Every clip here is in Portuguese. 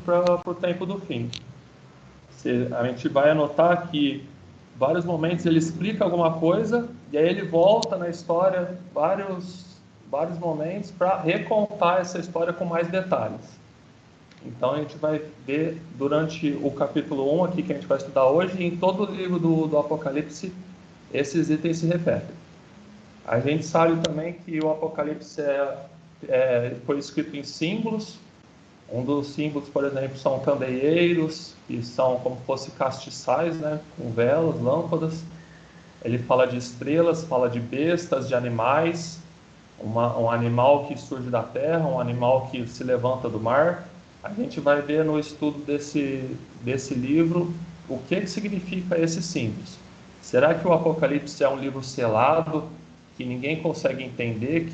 para o tempo do fim. A gente vai anotar que vários momentos ele explica alguma coisa e aí ele volta na história vários momentos para recontar essa história com mais detalhes. Então a gente vai ver durante o capítulo 1 aqui que a gente vai estudar hoje, e em todo o livro do Apocalipse esses itens se repetem. A gente sabe também que o Apocalipse foi escrito em símbolos. Um dos símbolos, por exemplo, são candeeiros, que são como se fossem castiçais, né, com velas, lâmpadas. Ele fala de estrelas, fala de bestas, de animais, um animal que surge da terra, um animal que se levanta do mar. A gente vai ver no estudo desse livro o que significa esses símbolos. Será que o Apocalipse é um livro selado, que ninguém consegue entender,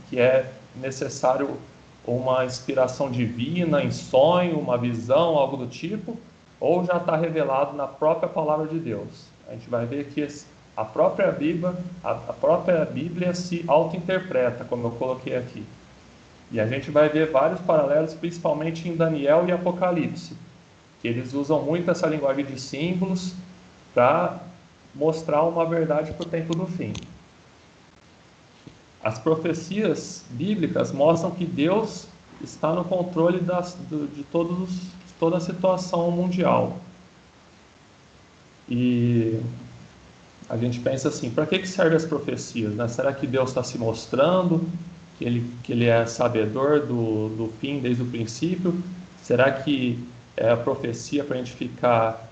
que é necessário uma inspiração divina, em sonho, uma visão, algo do tipo, ou já está revelado na própria palavra de Deus? A gente vai ver que a própria Bíblia se auto-interpreta, como eu coloquei aqui. E a gente vai ver vários paralelos, principalmente em Daniel e Apocalipse, que eles usam muito essa linguagem de símbolos para mostrar uma verdade para o tempo do fim. As profecias bíblicas mostram que Deus está no controle de toda a situação mundial. E a gente pensa assim, para que servem as profecias, né? Será que Deus está se mostrando que ele é sabedor do fim desde o princípio? Será que é a profecia para a gente ficar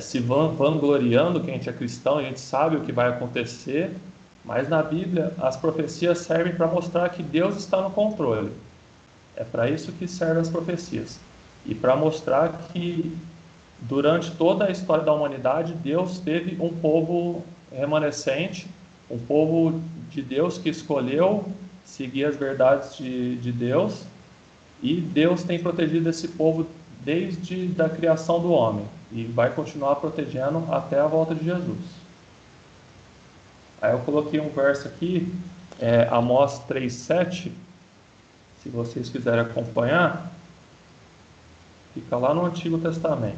se vangloriando que a gente é cristão, a gente sabe o que vai acontecer? Mas na Bíblia as profecias servem para mostrar que Deus está no controle. É para isso que servem as profecias. E para mostrar que durante toda a história da humanidade, Deus teve um povo remanescente, um povo de Deus que escolheu seguir as verdades de Deus, e Deus tem protegido esse povo desde a criação do homem, e vai continuar protegendo até a volta de Jesus. Aí eu coloquei um verso aqui, Amós 3,7, se vocês quiserem acompanhar, fica lá no Antigo Testamento.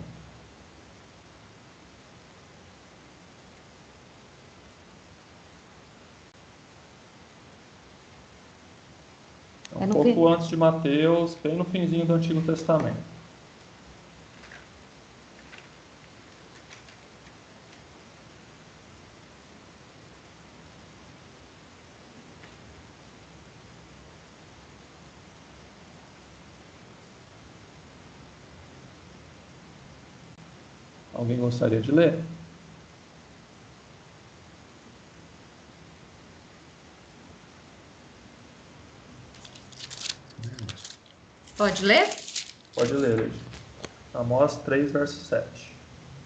Um pouco antes de Mateus, bem no finzinho do Antigo Testamento. Alguém gostaria de ler? Pode ler? Pode ler, Leide. Amós 3, verso 7.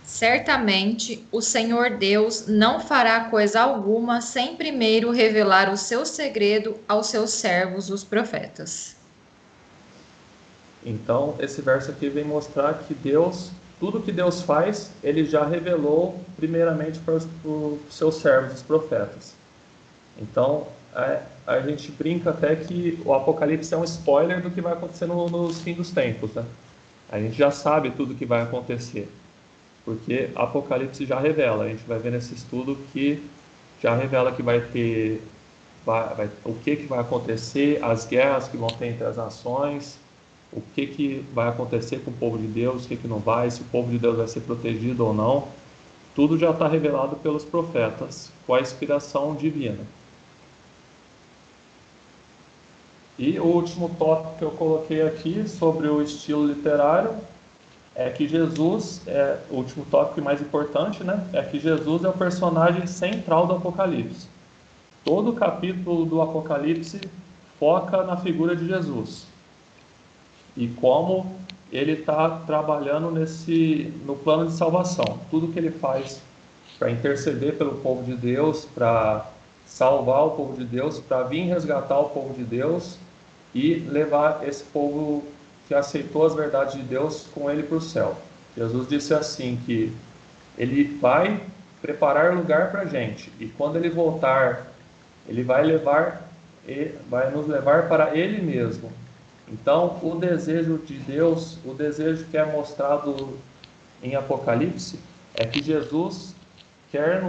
Certamente o Senhor Deus não fará coisa alguma sem primeiro revelar o seu segredo aos seus servos, os profetas. Então, esse verso aqui vem mostrar que Deus, tudo que Deus faz, Ele já revelou primeiramente para os seus servos, os profetas. Então, a gente brinca até que o Apocalipse é um spoiler do que vai acontecer nos fins dos tempos, né? A gente já sabe tudo que vai acontecer, porque Apocalipse já revela. A gente vai ver nesse estudo que já revela que vai ter o que vai acontecer, as guerras que vão ter entre as nações, o que vai acontecer com o povo de Deus, o que não vai, se o povo de Deus vai ser protegido ou não. Tudo já está revelado pelos profetas, com a inspiração divina. E o último tópico que eu coloquei aqui sobre o estilo literário é que Jesus, o último tópico e mais importante, né, é que Jesus é o personagem central do Apocalipse. Todo o capítulo do Apocalipse foca na figura de Jesus e como ele está trabalhando no plano de salvação. Tudo que ele faz para interceder pelo povo de Deus, para salvar o povo de Deus, para vir resgatar o povo de Deus e levar esse povo que aceitou as verdades de Deus com ele para o céu. Jesus disse assim, que ele vai preparar lugar para a gente, e quando ele voltar, ele vai nos levar para ele mesmo. Então, o desejo de Deus, o desejo que é mostrado em Apocalipse, é que Jesus quer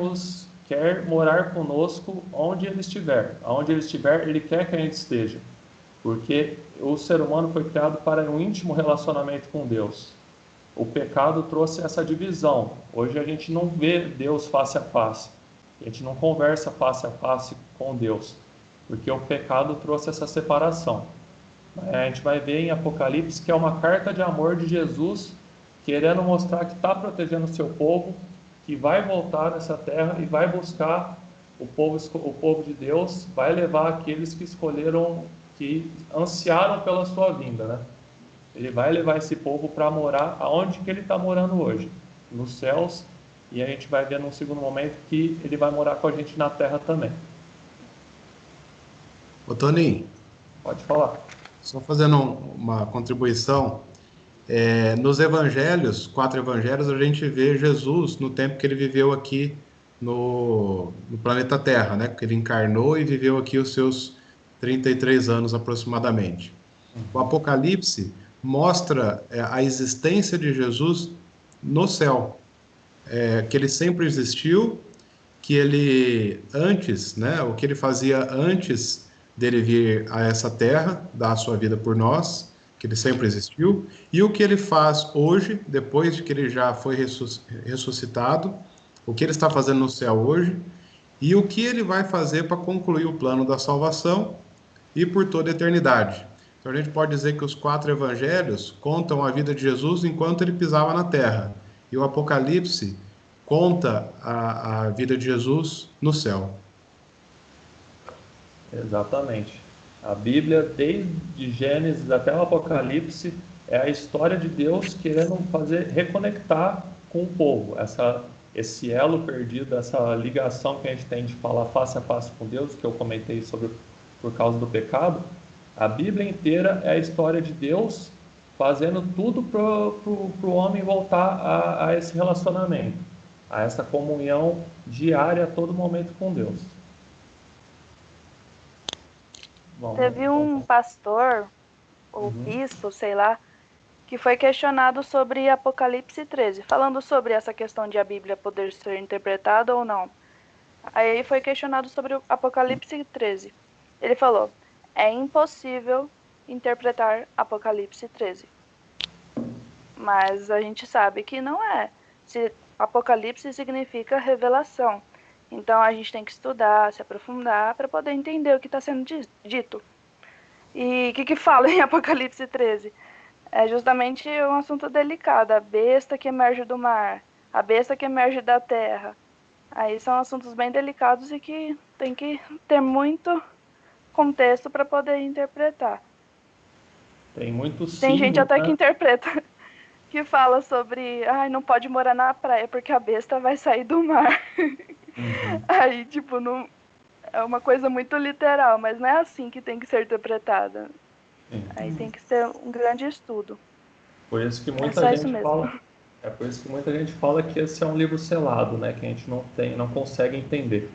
morar conosco onde Ele estiver. Onde Ele estiver, Ele quer que a gente esteja. Porque o ser humano foi criado para um íntimo relacionamento com Deus. O pecado trouxe essa divisão. Hoje a gente não vê Deus face a face. A gente não conversa face a face com Deus. Porque o pecado trouxe essa separação. A gente vai ver em Apocalipse que é uma carta de amor de Jesus, querendo mostrar que está protegendo o seu povo, que vai voltar nessa terra e vai buscar o povo de Deus, vai levar aqueles que escolheram, que ansiaram pela sua vinda, né? Ele vai levar esse povo para morar aonde que ele está morando hoje, nos céus, e a gente vai ver num segundo momento que ele vai morar com a gente na terra também. Ô, Toninho, Pode falar. só fazendo uma contribuição, nos evangelhos, 4 evangelhos, a gente vê Jesus no tempo que ele viveu aqui no planeta Terra, né? Porque ele encarnou e viveu aqui os seus 33 anos aproximadamente. O Apocalipse mostra a existência de Jesus no céu, que ele sempre existiu, que ele antes, né, o que ele fazia antes dele vir a essa terra, dar a sua vida por nós, que ele sempre existiu, e o que ele faz hoje, depois de que ele já foi ressuscitado, o que ele está fazendo no céu hoje, e o que ele vai fazer para concluir o plano da salvação e por toda a eternidade. Então a gente pode dizer que os 4 evangelhos contam a vida de Jesus enquanto ele pisava na terra, e o Apocalipse conta a vida de Jesus no céu. Exatamente. A Bíblia, desde Gênesis até o Apocalipse, é a história de Deus querendo reconectar com o povo. Esse elo perdido, essa ligação que a gente tem de falar face a face com Deus, que eu comentei sobre por causa do pecado. A Bíblia inteira é a história de Deus fazendo tudo para o homem voltar a esse relacionamento, a essa comunhão diária a todo momento com Deus. Teve um pastor, ou bispo, sei lá, que foi questionado sobre Apocalipse 13, falando sobre essa questão de a Bíblia poder ser interpretada ou não. Aí foi questionado sobre o Apocalipse 13. Ele falou: é impossível interpretar Apocalipse 13. Mas a gente sabe que não é. Apocalipse significa revelação. Então a gente tem que estudar, se aprofundar para poder entender o que está sendo dito. E o que fala em Apocalipse 13? É justamente um assunto delicado. A besta que emerge do mar, a besta que emerge da terra. Aí são assuntos bem delicados e que tem que ter muito contexto para poder interpretar. Tem muitos Tem gente até que né? interpreta, que fala sobre, não pode morar na praia porque a besta vai sair do mar. Aí, tipo, não é uma coisa muito literal, mas não é assim que tem que ser interpretada. Aí tem que ser um grande estudo. Por isso que É muita só isso gente mesmo. fala, por isso que muita gente fala que esse é um livro selado, né, que a gente não consegue entender.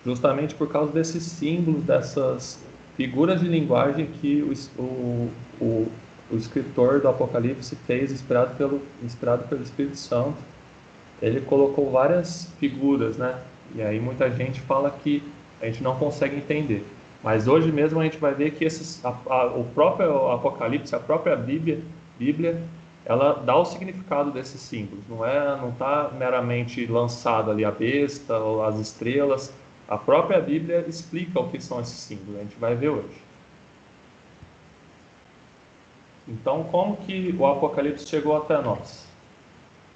Justamente por causa desses símbolos, dessas figuras de linguagem que o escritor do Apocalipse fez, inspirado pelo Espírito Santo. Ele colocou várias figuras, né? E aí muita gente fala que a gente não consegue entender. Mas hoje mesmo a gente vai ver que o próprio Apocalipse, a própria Bíblia, ela dá o significado desses símbolos. Não está meramente lançado ali a besta ou as estrelas. A própria Bíblia explica o que são esses símbolos. A gente vai ver hoje. Então, como que o Apocalipse chegou até nós?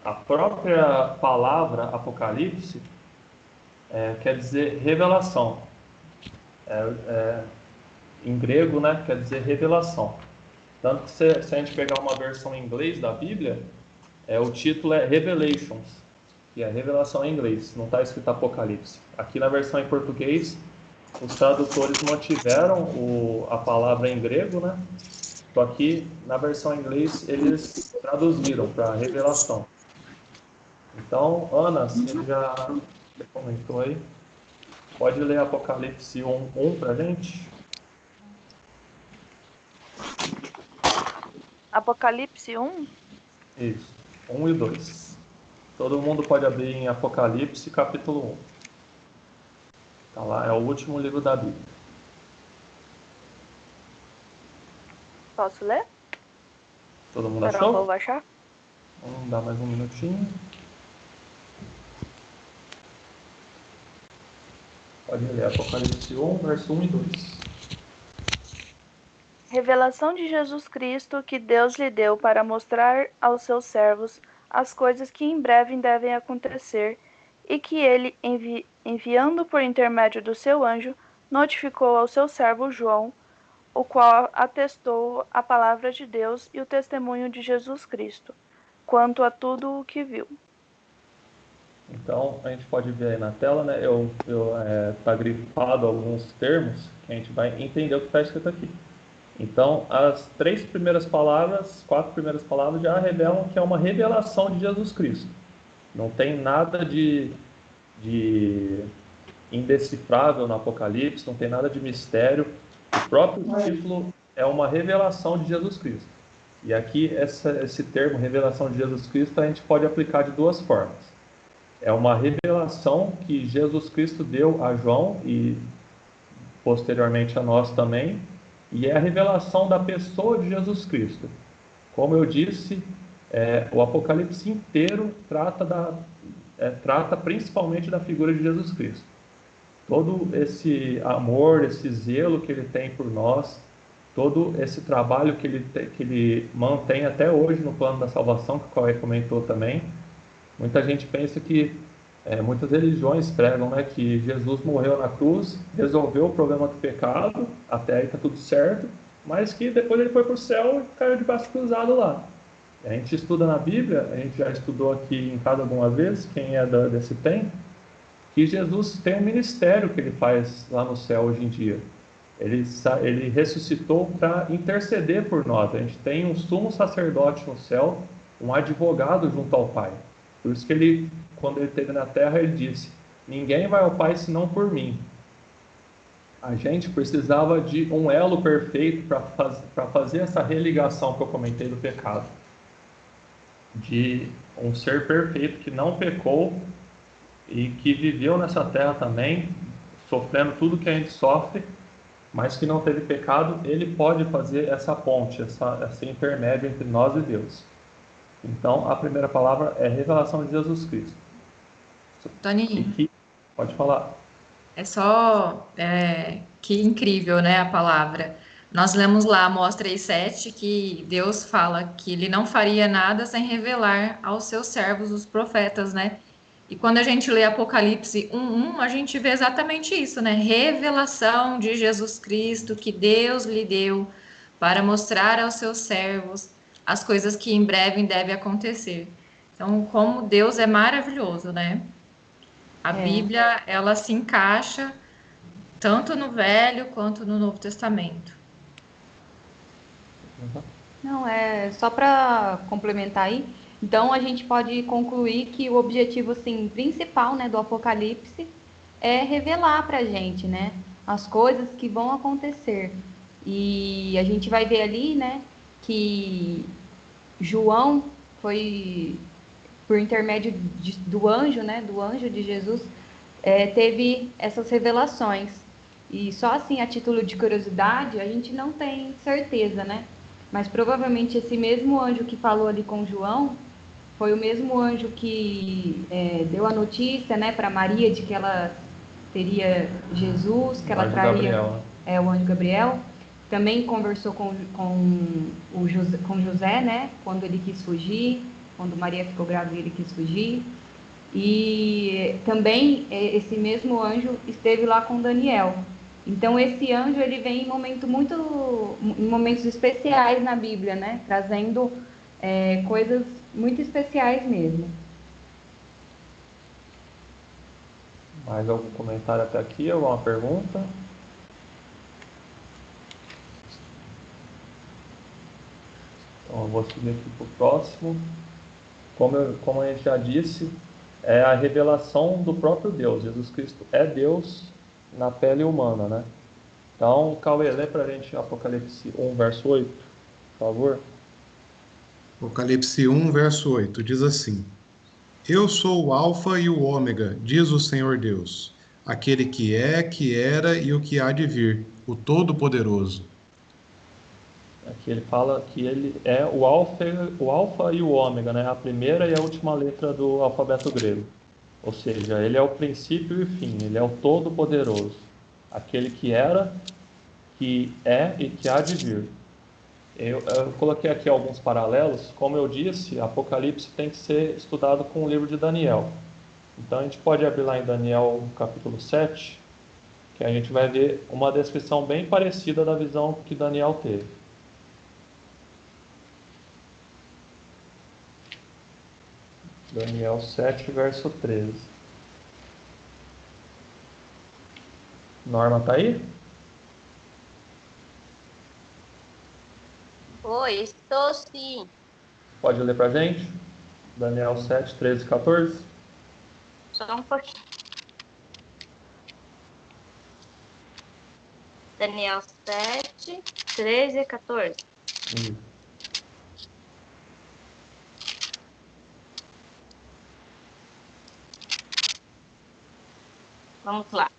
A própria palavra Apocalipse quer dizer revelação. Em grego, né, quer dizer revelação. Tanto que se a gente pegar uma versão em inglês da Bíblia, o título é Revelations, que é revelação em inglês, não está escrito Apocalipse. Aqui na versão em português, os tradutores mantiveram a palavra em grego, né? Só que na versão em inglês eles traduziram para revelação. Então, Ana, você já comentou aí, pode ler Apocalipse 1 para a gente? Apocalipse 1? Isso, 1 e 2. Todo mundo pode abrir em Apocalipse, capítulo 1. Tá lá, é o último livro da Bíblia. Posso ler? Todo mundo Esperar o achou? povo achar? Vamos dar mais um minutinho. Pode ler Apocalipse 1, verso 1 e 2. Revelação de Jesus Cristo que Deus lhe deu para mostrar aos seus servos as coisas que em breve devem acontecer, e que ele, enviando por intermédio do seu anjo, notificou ao seu servo João, o qual atestou a palavra de Deus e o testemunho de Jesus Cristo, quanto a tudo o que viu. Então, a gente pode ver aí na tela, né? Tá grifado alguns termos que a gente vai entender o que está escrito aqui. Então, as 4 primeiras palavras já revelam que é uma revelação de Jesus Cristo. Não tem nada de indecifrável no Apocalipse, não tem nada de mistério. O próprio título é uma revelação de Jesus Cristo. E aqui, esse termo, revelação de Jesus Cristo, a gente pode aplicar de duas formas. É uma revelação que Jesus Cristo deu a João e posteriormente a nós também, e é a revelação da pessoa de Jesus Cristo. Como eu disse, o Apocalipse inteiro trata principalmente da figura de Jesus Cristo. Todo esse amor, esse zelo que ele tem por nós, todo esse trabalho que ele mantém até hoje no plano da salvação, que o Cauê comentou também. Muita gente pensa que, muitas religiões pregam, né, que Jesus morreu na cruz, resolveu o problema do pecado, até aí está tudo certo, mas que depois ele foi para o céu e caiu de braço cruzado lá. A gente estuda na Bíblia, a gente já estudou aqui em casa algumas vezes, quem é desse tempo, que Jesus tem um ministério que ele faz lá no céu hoje em dia. Ele ressuscitou para interceder por nós. A gente tem um sumo sacerdote no céu, um advogado junto ao Pai. Por isso que ele, quando ele esteve na terra, ele disse: ninguém vai ao Pai senão por mim. A gente precisava de um elo perfeito para fazer essa religação que eu comentei do pecado. De um ser perfeito que não pecou e que viveu nessa terra também, sofrendo tudo que a gente sofre, mas que não teve pecado. Ele pode fazer essa ponte, esse intermédio entre nós e Deus. Então, a primeira palavra é revelação de Jesus Cristo. Toninho, Pode falar. é só que incrível, né, a palavra. Nós lemos lá, Amós 3,7, que Deus fala que ele não faria nada sem revelar aos seus servos, os profetas, né? E quando a gente lê Apocalipse 1:1, a gente vê exatamente isso, né? Revelação de Jesus Cristo que Deus lhe deu para mostrar aos seus servos as coisas que em breve devem acontecer. Então, como Deus é maravilhoso, né? A Bíblia, ela se encaixa tanto no Velho quanto no Novo Testamento. Não, é só para complementar aí. Então, a gente pode concluir que o objetivo assim, principal, né, do Apocalipse é revelar para a gente, né, as coisas que vão acontecer. E a gente vai ver ali, né, que João foi, por intermédio do anjo, né, do anjo de Jesus, teve essas revelações. E só assim, a título de curiosidade, a gente não tem certeza, né? Mas provavelmente esse mesmo anjo que falou ali com João foi o mesmo anjo que deu a notícia, né, para Maria de que ela teria Jesus, que ela traria o anjo Gabriel. Também conversou com José, né, quando ele quis fugir, quando Maria ficou grávida ele quis fugir. E também esse mesmo anjo esteve lá com Daniel. Então esse anjo ele vem em momentos especiais na Bíblia, né, trazendo coisas muito especiais mesmo. Mais algum comentário até aqui? Alguma pergunta? Então eu vou seguir aqui para o próximo. Como a gente já disse, é a revelação do próprio Deus. Jesus Cristo é Deus na pele humana, né? Então, Cauê, lê para a gente Apocalipse 1, verso 8, por favor. Apocalipse 1, verso 8, diz assim: Eu sou o Alfa e o Ômega, diz o Senhor Deus, aquele que é, que era e o que há de vir, o Todo-Poderoso. Aqui ele fala que ele é o alfa e o ômega, né? A primeira e a última letra do alfabeto grego. Ou seja, ele é o princípio e o fim, ele é o Todo-Poderoso, aquele que era, que é e que há de vir. Eu coloquei aqui alguns paralelos. Como eu disse, Apocalipse tem que ser estudado com o livro de Daniel. Então a gente pode abrir lá em Daniel capítulo 7, que a gente vai ver uma descrição bem parecida da visão que Daniel teve. Daniel 7, verso 13. Norma tá aí? Oi, estou sim. Pode ler pra gente? Daniel 7, 13 e 14. Só um pouquinho. Daniel 7, 13 e 14. Vamos lá.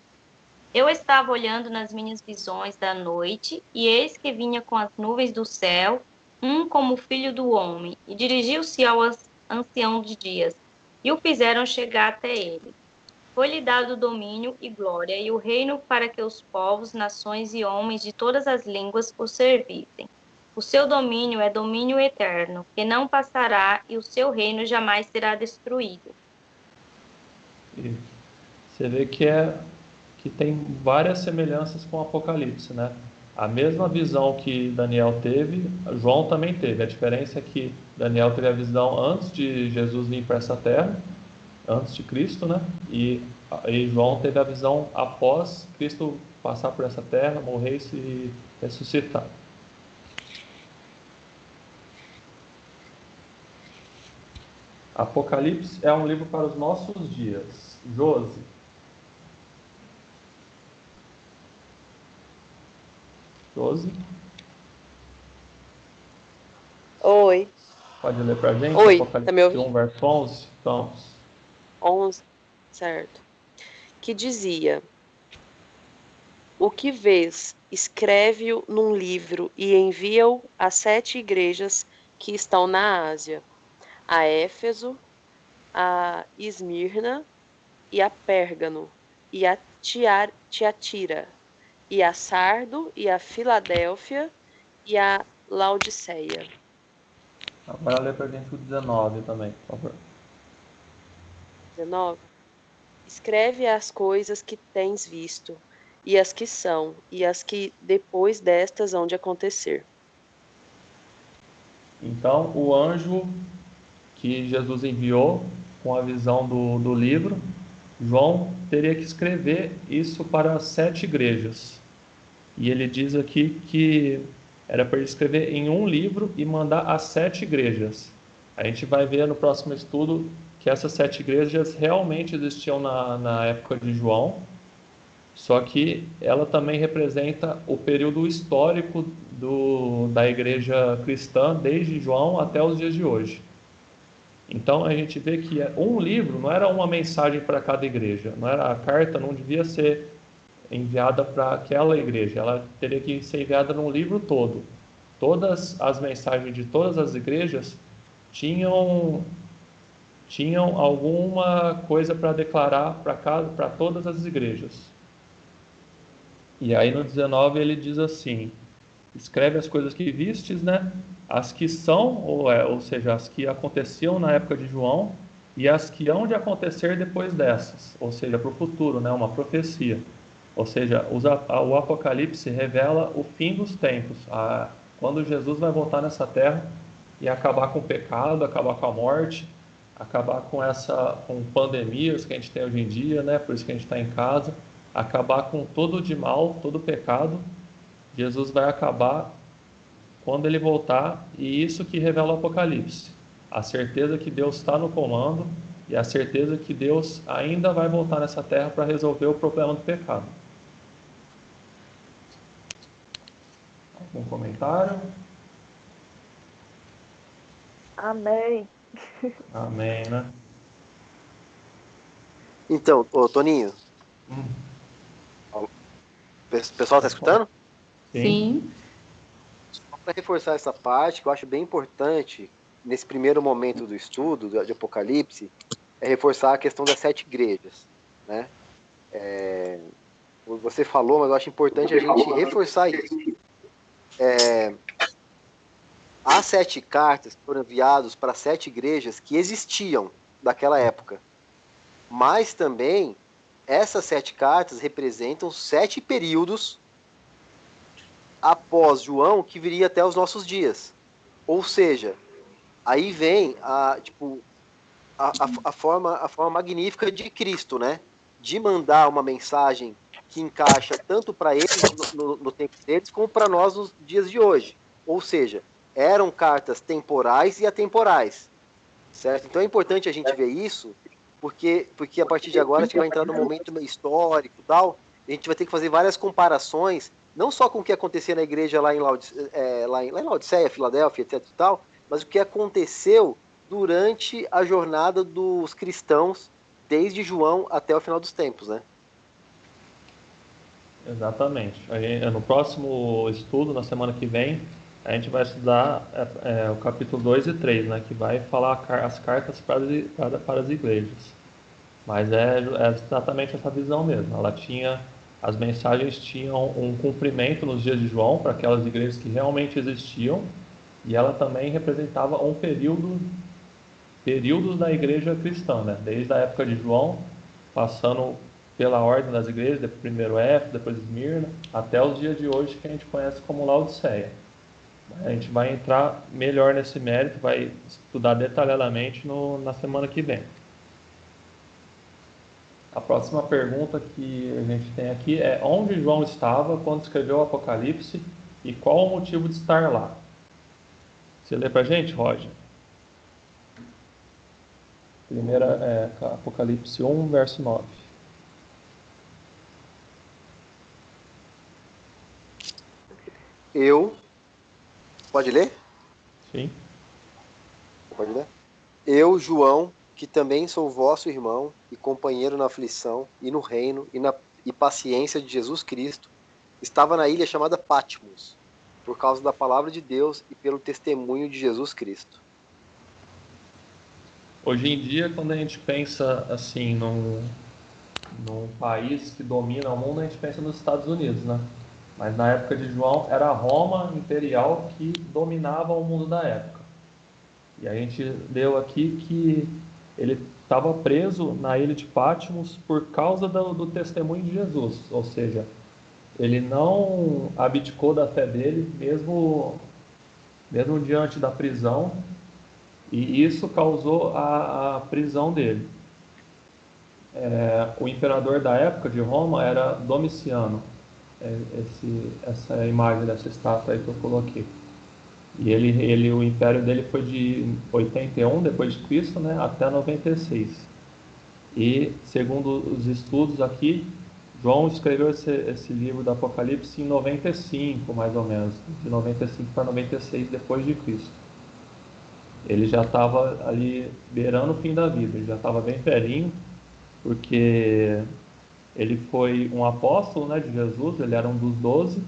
Eu estava olhando nas minhas visões da noite, e eis que vinha com as nuvens do céu, um como filho do homem, e dirigiu-se ao ancião de dias, e o fizeram chegar até ele. Foi-lhe dado domínio e glória, e o reino para que os povos, nações e homens de todas as línguas o servissem. O seu domínio é domínio eterno, que não passará, e o seu reino jamais será destruído. E você vê que tem várias semelhanças com o Apocalipse, né? A mesma visão que Daniel teve, João também teve. A diferença é que Daniel teve a visão antes de Jesus vir para essa terra, antes de Cristo, né? E João teve a visão após Cristo passar por essa terra, morrer e ressuscitar. Apocalipse é um livro para os nossos dias. Josi. Josi. Oi. Pode ler para a gente? Oi, Apocalipse tá me ouvindo? 1, verso 11. Vamos. 11, certo. Que dizia: O que vês, escreve-o num livro e envia-o às 7 igrejas que estão na Ásia, a Éfeso, a Esmirna, e a Pérgamo, e a Tiatira, e a Sardo, e a Filadélfia, e a Laodiceia. Agora lê para a gente o 19 também, por favor. 19. Escreve as coisas que tens visto, e as que são, e as que depois destas hão de acontecer. Então, o anjo que Jesus enviou com a visão do livro, João teria que escrever isso para as 7 igrejas. E ele diz aqui que era para ele escrever em um livro e mandar às 7 igrejas. A gente vai ver no próximo estudo que essas 7 igrejas realmente existiam na época de João, só que ela também representa o período histórico da igreja cristã, desde João até os dias de hoje. Então a gente vê que um livro não era uma mensagem para cada igreja, não era, a carta não devia ser enviada para aquela igreja, ela teria que ser enviada num livro todo. Todas as mensagens de todas as igrejas tinham alguma coisa para declarar para todas as igrejas. E aí no 19 ele diz assim: escreve as coisas que vistes, né? As que são, ou seja, as que aconteciam na época de João e as que hão de acontecer depois dessas, ou seja, para o futuro, né? Uma profecia. Ou seja, o Apocalipse revela o fim dos tempos, quando Jesus vai voltar nessa terra e acabar com o pecado, acabar com a morte, acabar com pandemias que a gente tem hoje em dia, né? Por isso que a gente está em casa, acabar com todo de mal, todo pecado. Jesus vai acabar quando ele voltar, e isso que revela o Apocalipse. A certeza que Deus está no comando e a certeza que Deus ainda vai voltar nessa terra para resolver o problema do pecado. Algum comentário? Amém. Amém, né? Então, ô, Toninho, Hum, o pessoal tá escutando? Sim. Só para reforçar essa parte, que eu acho bem importante, nesse primeiro momento do estudo de Apocalipse, é reforçar a questão das 7 igrejas, né? Você falou, mas eu acho importante a gente reforçar isso. As 7 cartas foram enviadas para 7 igrejas que existiam daquela época. Mas também, essas 7 cartas representam 7 períodos após João que viria até os nossos dias. Ou seja, aí vem a forma magnífica de Cristo, né? De mandar uma mensagem que encaixa tanto para eles no tempo deles, como para nós nos dias de hoje. Ou seja, eram cartas temporais e atemporais, certo? Então é importante a gente ver isso, porque a partir de agora a gente vai entrar num momento histórico e tal, e a gente vai ter que fazer várias comparações, não só com o que acontecia na igreja lá em Laodiceia, Filadélfia, etc e tal, mas o que aconteceu durante a jornada dos cristãos, desde João até o final dos tempos, né? exatamente. No próximo estudo, na semana que vem, a gente vai estudar o capítulo 2 e 3, né? Que vai falar as cartas para as igrejas. Mas é exatamente essa visão mesmo. As mensagens tinham um cumprimento nos dias de João, para aquelas igrejas que realmente existiam, e ela também representava um períodos da igreja cristã, né? Desde a época de João, passando pela ordem das igrejas, primeiro Éfeso, depois Esmirna, até os dias de hoje que a gente conhece como Laodiceia. A gente vai entrar melhor nesse mérito, vai estudar detalhadamente na semana que vem. A próxima pergunta que a gente tem aqui é: onde João estava quando escreveu o Apocalipse e qual o motivo de estar lá? Você lê pra gente, Roger? Primeira é Apocalipse 1, verso 9. Pode ler? Sim. Pode ler? Eu, João, que também sou vosso irmão e companheiro na aflição e no reino e paciência de Jesus Cristo, estava na ilha chamada Patmos, por causa da palavra de Deus e pelo testemunho de Jesus Cristo. Hoje em dia, quando a gente pensa assim num país que domina o mundo, a gente pensa nos Estados Unidos, né? Mas na época de João era Roma imperial que dominava o mundo da época. E a gente leu aqui que ele estava preso na ilha de Patmos por causa do testemunho de Jesus, ou seja, ele não abdicou da fé dele, mesmo diante da prisão, e isso causou a prisão dele. O imperador da época de Roma era Domiciano, essa imagem dessa estátua aí que eu coloquei. E o império dele foi de 81 depois de Cristo, né, até 96. E segundo os estudos aqui, João escreveu esse livro do Apocalipse em 95, mais ou menos, de 95 para 96 depois de Cristo. Ele já estava ali beirando o fim da vida, ele já estava bem velhinho, porque ele foi um apóstolo, né, de Jesus, ele era um dos 12,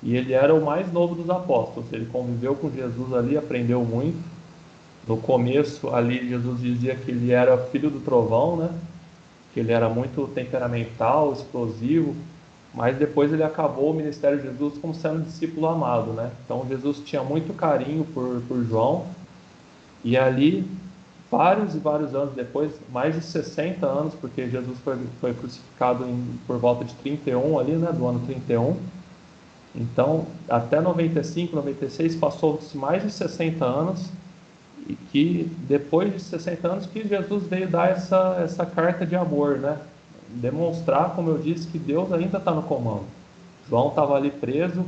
e ele era o mais novo dos apóstolos. Ele conviveu com Jesus ali, aprendeu muito. No começo ali, Jesus dizia que ele era filho do trovão, né? Que ele era muito temperamental, explosivo, mas depois ele acabou o ministério de Jesus como sendo discípulo amado, né? Então Jesus tinha muito carinho por João, e ali, vários e vários anos depois, mais de 60 anos, porque Jesus foi crucificado por volta de 31 ali, né? Do ano 31. Então, até 95, 96, passou-se mais de 60 anos, e que depois de 60 anos que Jesus veio dar essa carta de amor, né? Demonstrar, como eu disse, que Deus ainda está no comando. João estava ali preso,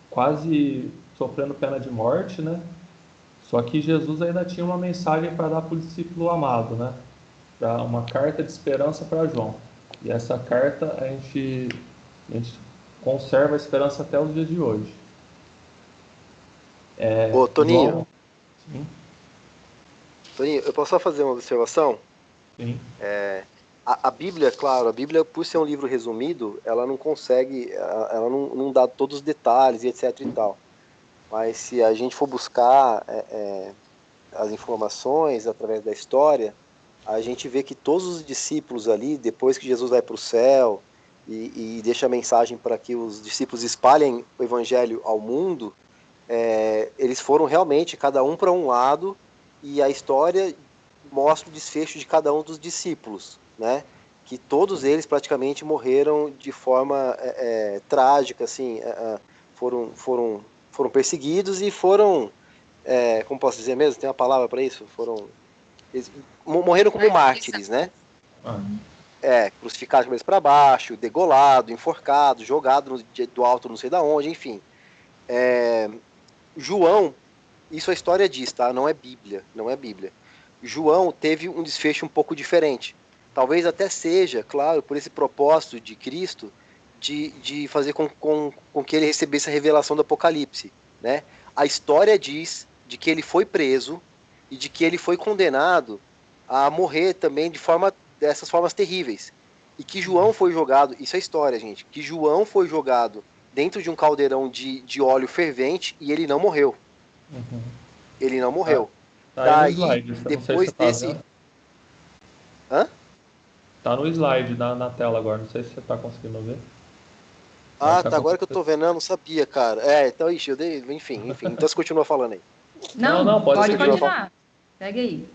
quase sofrendo pena de morte, né? Só que Jesus ainda tinha uma mensagem para dar para o discípulo amado, né? Uma carta de esperança para João. E essa carta a gente conserva a esperança até os dias de hoje. Ô, Toninho. João... Sim, Toninho, eu posso só fazer uma observação? sim. A Bíblia, claro, a Bíblia, por ser um livro resumido, ela não consegue, ela não dá todos os detalhes e etc e tal. Mas se a gente for buscar as informações através da história, a gente vê que todos os discípulos ali, depois que Jesus vai para o céu e deixa a mensagem para que os discípulos espalhem o evangelho ao mundo, eles foram realmente cada um para um lado, e a história mostra o desfecho de cada um dos discípulos, né? Que todos eles praticamente morreram de forma trágica, assim, foram perseguidos e foram, como posso dizer mesmo? Tem uma palavra para isso? Eles morreram como mártires, né? Crucificados de cabeça para baixo, degolado, enforcado, jogado do alto não sei da onde, enfim. João, isso a história diz, tá? Não é Bíblia. João teve um desfecho um pouco diferente. Talvez até seja, claro, por esse propósito de Cristo, de fazer com que ele recebesse a revelação do Apocalipse, né? A história diz de que ele foi preso e de que ele foi condenado a morrer também dessas formas terríveis. E que João foi jogado, isso é história, gente, que João foi jogado dentro de um caldeirão de óleo fervente e ele não morreu. Uhum. Ele não morreu. Tá aí no slide, depois se desse... vendo. Hã? Tá no slide na tela agora, não sei se você tá conseguindo ver. Tá, agora que eu tô vendo, eu não sabia, cara. Então, eu dei... Enfim, então você continua falando aí. Não, pode continuar. continuar. Segue aí.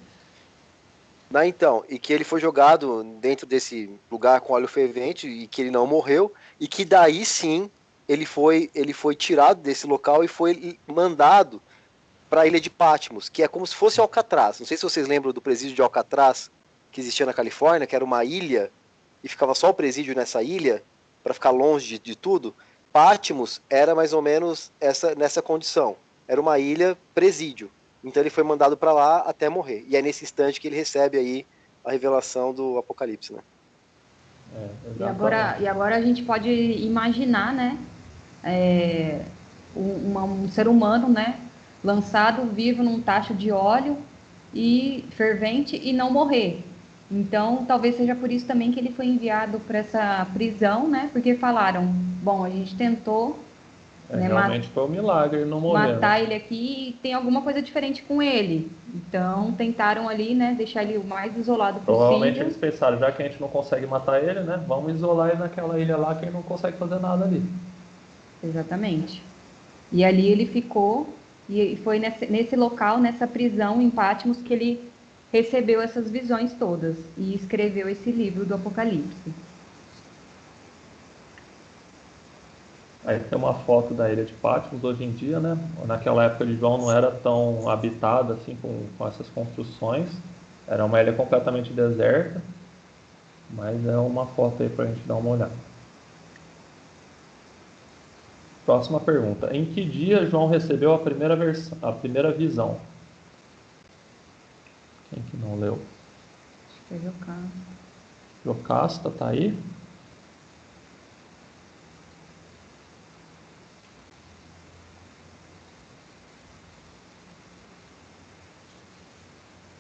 Então, e que ele foi jogado dentro desse lugar com óleo fervente e que ele não morreu, e que daí sim ele foi tirado desse local e foi mandado para a ilha de Patmos, que é como se fosse Alcatraz. Não sei se vocês lembram do presídio de Alcatraz que existia na Califórnia, que era uma ilha e ficava só o presídio nessa ilha para ficar longe de tudo. Patmos era mais ou menos nessa condição. Era uma ilha presídio. Então ele foi mandado para lá até morrer. E é nesse instante que ele recebe aí a revelação do Apocalipse, né? E agora a gente pode imaginar, né? Um ser humano, né? Lançado vivo num tacho de óleo e fervente e não morrer. Então, talvez seja por isso também que ele foi enviado para essa prisão, né? Porque falaram, bom, a gente tentou realmente foi um milagre ele não morrer, matar né? ele aqui e tem alguma coisa diferente com ele. Então, tentaram ali, né? Deixar ele o mais isolado possível. Provavelmente eles pensaram, já que a gente não consegue matar ele, né? Vamos isolar ele naquela ilha lá que ele não consegue fazer nada ali. Exatamente. E ali ele ficou, e foi nesse local, nessa prisão em Patmos, que ele recebeu essas visões todas e escreveu esse livro do Apocalipse. Aí tem uma foto da ilha de Patmos hoje em dia, né? Naquela época de João não era tão habitada assim com essas construções. Era uma ilha completamente deserta. Mas é uma foto aí pra gente dar uma olhada. Próxima pergunta. Em que dia João recebeu a primeira visão? Quem que não leu? Acho que é Jocasta. Jocasta, tá aí?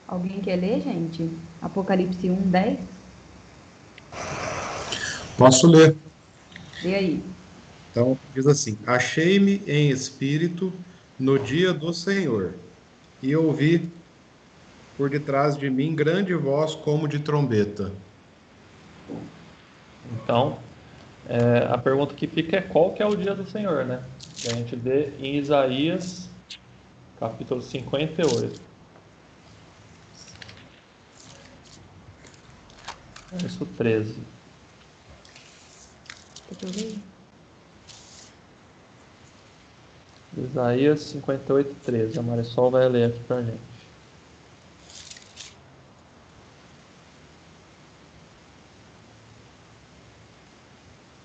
Alguém quer ler, gente? Apocalipse 1:10? Posso ler. Lê aí. Então, diz assim: achei-me em espírito no dia do Senhor, e ouvi por detrás de mim grande voz como de trombeta. Então, a pergunta que fica é qual que é o dia do Senhor, né? Que a gente vê em Isaías, capítulo 58. Verso 13. Deixa eu ver. Isaías 58, 13. A Marisol vai ler aqui pra gente.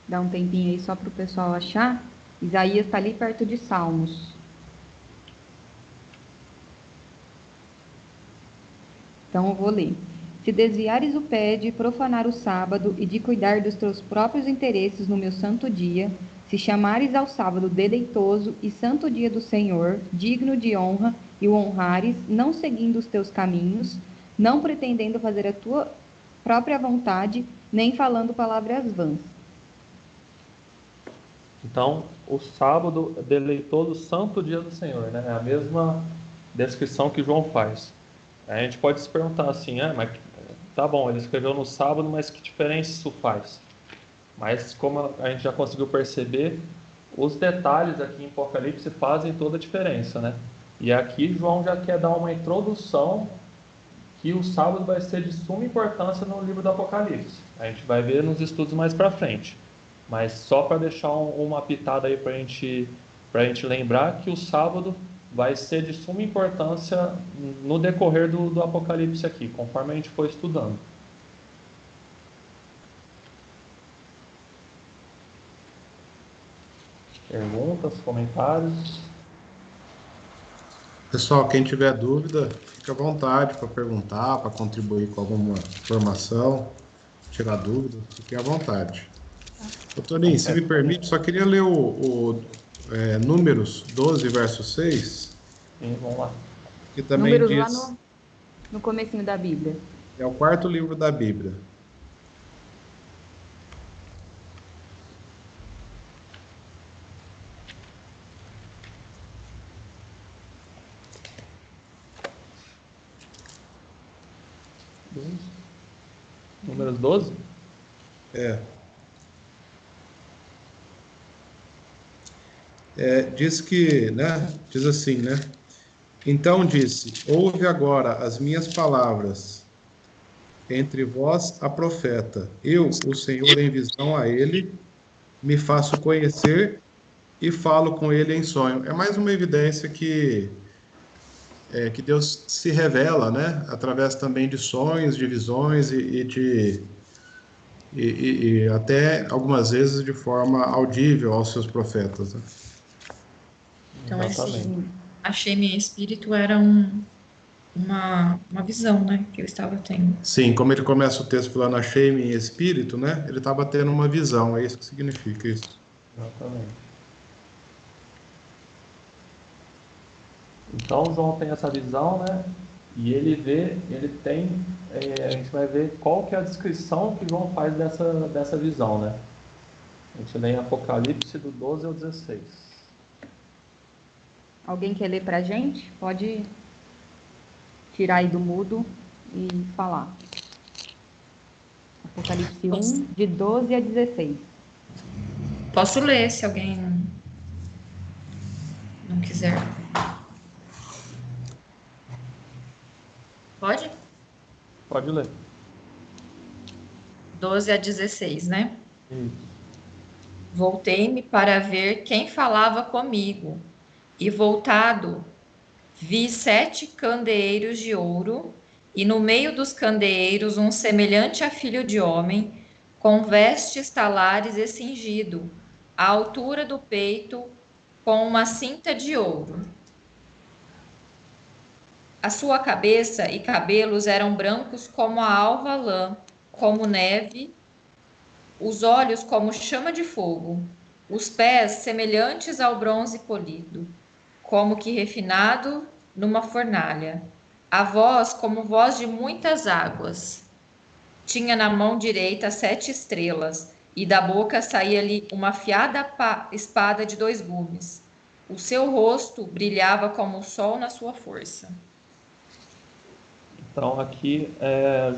Dá um tempinho aí só para o pessoal achar. Isaías está ali perto de Salmos. Então eu vou ler. Se desviares o pé de profanar o sábado e de cuidar dos teus próprios interesses no meu santo dia, Se chamares ao sábado deleitoso e santo dia do Senhor, digno de honra, e o honrares, não seguindo os teus caminhos, não pretendendo fazer a tua própria vontade, nem falando palavras vãs. Então, o sábado é deleitoso santo dia do Senhor, né? É a mesma descrição que João faz. A gente pode se perguntar assim, mas tá bom, ele escreveu no sábado, mas que diferença isso faz? Mas como a gente já conseguiu perceber, os detalhes aqui em Apocalipse fazem toda a diferença, né? E aqui João já quer dar uma introdução que o sábado vai ser de suma importância no livro do Apocalipse. A gente vai ver nos estudos mais para frente. Mas só para deixar uma pitada aí para a gente lembrar que o sábado vai ser de suma importância no decorrer do Apocalipse aqui, conforme a gente for estudando. Perguntas, comentários? Pessoal, quem tiver dúvida, fica à vontade para perguntar, para contribuir com alguma informação, tirar dúvida, fiquem à vontade. Doutorinho, se me permite, só queria ler Números 12, verso 6. Sim, vamos lá. Que também Números diz... lá no comecinho da Bíblia. É o 4º livro da Bíblia. Números 12? Diz que, né? Diz assim, né? Então disse: ouve agora as minhas palavras. Entre vós a profeta. Eu, o Senhor, em visão a ele, me faço conhecer e falo com ele em sonho. É mais uma evidência que Deus se revela, né? Através também de sonhos, de visões e até algumas vezes de forma audível aos seus profetas, né? Então, Exatamente. achei-me em espírito era uma visão, né, que eu estava tendo. Sim, como ele começa o texto falando achei-me em espírito, né? Ele estava tendo uma visão, é isso que significa isso. Exatamente. Então João tem essa visão, né? E a gente vai ver qual que é a descrição que João faz dessa visão, né? A gente lê em Apocalipse do 12 ao 16. Alguém quer ler pra gente? Pode tirar aí do mudo e falar. Apocalipse 1, de 12 a 16. Posso ler, se alguém não quiser. Pode? Pode ler. 12 a 16, né? Isso. Voltei-me para ver quem falava comigo, e voltado vi 7 candeeiros de ouro, e no meio dos candeeiros um semelhante a filho de homem, com vestes talares e cingido, à altura do peito, com uma cinta de ouro. A sua cabeça e cabelos eram brancos como a alva lã, como neve, os olhos como chama de fogo, os pés semelhantes ao bronze polido, como que refinado numa fornalha, a voz como voz de muitas águas. Tinha na mão direita 7 estrelas, e da boca saía-lhe uma afiada espada de 2 gumes. O seu rosto brilhava como o sol na sua força. Então aqui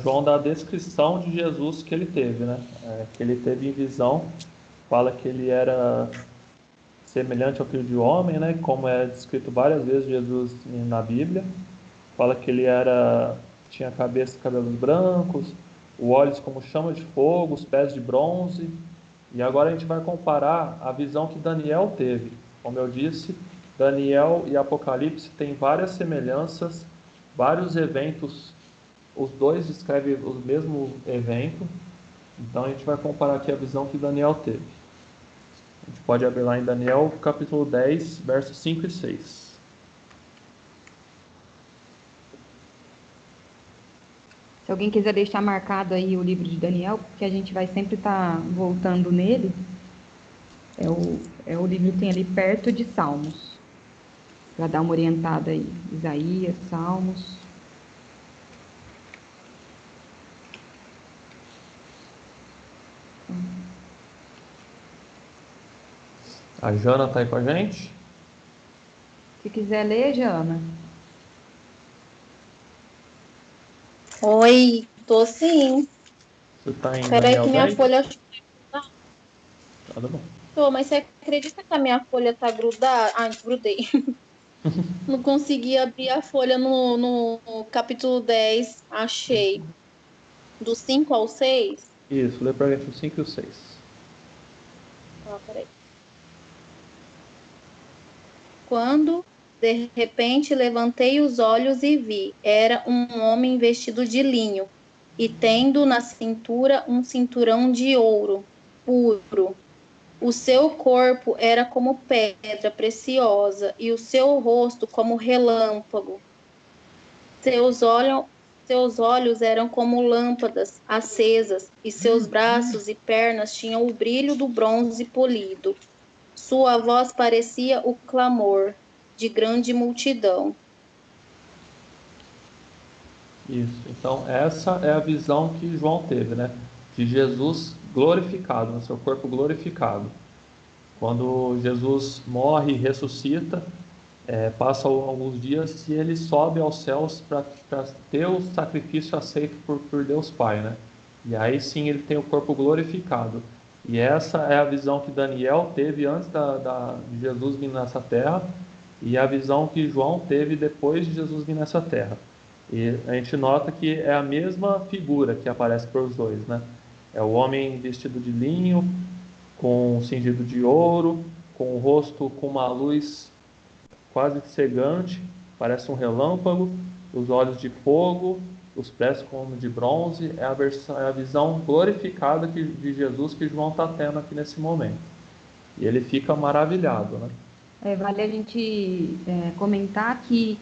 João dá a descrição de Jesus que ele teve, né? Que ele teve em visão, fala que ele era semelhante ao filho de homem, né? Como é descrito várias vezes Jesus na Bíblia. Fala que ele tinha cabeça e cabelos brancos, os olhos como chama de fogo, os pés de bronze. E agora a gente vai comparar a visão que Daniel teve. Como eu disse, Daniel e Apocalipse têm várias semelhanças, vários eventos, os dois descrevem o mesmo evento. Então a gente vai comparar aqui a visão que Daniel teve. A gente pode abrir lá em Daniel, capítulo 10, versos 5 e 6. Se alguém quiser deixar marcado aí o livro de Daniel, porque a gente vai sempre estar voltando nele. É o livro que tem ali perto de Salmos. Para dar uma orientada aí. Isaías, Salmos. A Jana está aí com a gente? Se quiser ler, Jana. Oi, tô sim. Você está em Peraí Daniel que minha 10? folha. Tá bom. Tô, mas você acredita que a minha folha tá grudada? Ah, grudei. Não consegui abrir a folha no capítulo 10. Achei. Do 5 ao 6. Isso, lê para gente o 5 e o 6. Ah, peraí. Quando, de repente, levantei os olhos e vi, era um homem vestido de linho, e tendo na cintura um cinturão de ouro puro. O seu corpo era como pedra preciosa, e o seu rosto como relâmpago. Seus olhos eram como lâmpadas acesas, e seus braços e pernas tinham o brilho do bronze polido. Sua voz parecia o clamor de grande multidão. Isso. Então, essa é a visão que João teve, né? De Jesus glorificado, no seu corpo glorificado. Quando Jesus morre e ressuscita, passam alguns dias e ele sobe aos céus para ter o sacrifício aceito por Deus Pai, né? E aí sim ele tem o corpo glorificado. E essa é a visão que Daniel teve antes de Jesus vir nessa terra e a visão que João teve depois de Jesus vir nessa terra. E a gente nota que é a mesma figura que aparece para os dois, né? É o homem vestido de linho, com um cingido de ouro, com o rosto com uma luz quase cegante, parece um relâmpago, os olhos de fogo, os pés como de bronze. É a visão glorificada de Jesus que João está tendo aqui nesse momento. E ele fica maravilhado, né? Vale a gente comentar que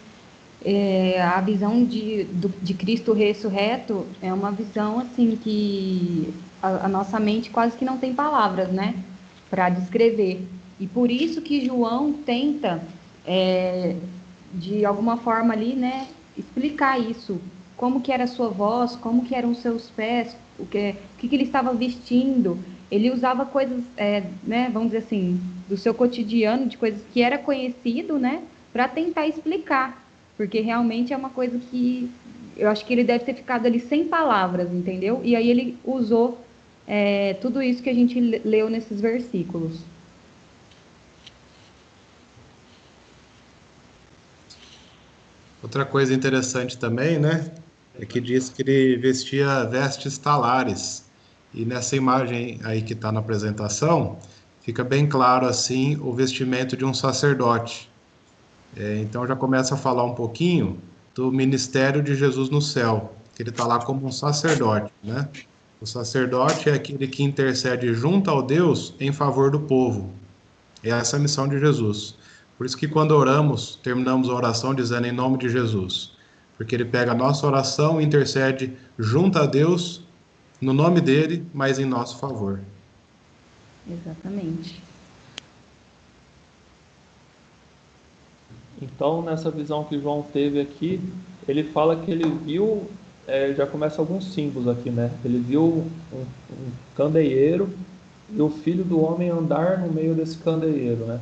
a visão de Cristo ressurreto é uma visão assim que a nossa mente quase que não tem palavras, né, para descrever. E por isso que João tenta, de alguma forma ali, né, explicar isso, como que era a sua voz, como que eram os seus pés, o que ele estava vestindo. Ele usava coisas, né, vamos dizer assim, do seu cotidiano, de coisas que era conhecido, né, para tentar explicar, porque realmente é uma coisa que eu acho que ele deve ter ficado ali sem palavras, entendeu? E aí ele usou tudo isso que a gente leu nesses versículos. Outra coisa interessante também, né, é que diz que ele vestia vestes talares. E nessa imagem aí que está na apresentação, fica bem claro assim o vestimento de um sacerdote. Então já começa a falar um pouquinho do ministério de Jesus no céu, que ele está lá como um sacerdote, né? O sacerdote é aquele que intercede junto ao Deus em favor do povo. É essa a missão de Jesus. Por isso que quando oramos, terminamos a oração dizendo em nome de Jesus. Porque ele pega a nossa oração e intercede junto a Deus, no nome dele, mas em nosso favor. Exatamente. Então, nessa visão que João teve aqui, ele fala que ele viu, já começa alguns símbolos aqui, né? Ele viu um candeeiro e o Filho do Homem andar no meio desse candeeiro, né?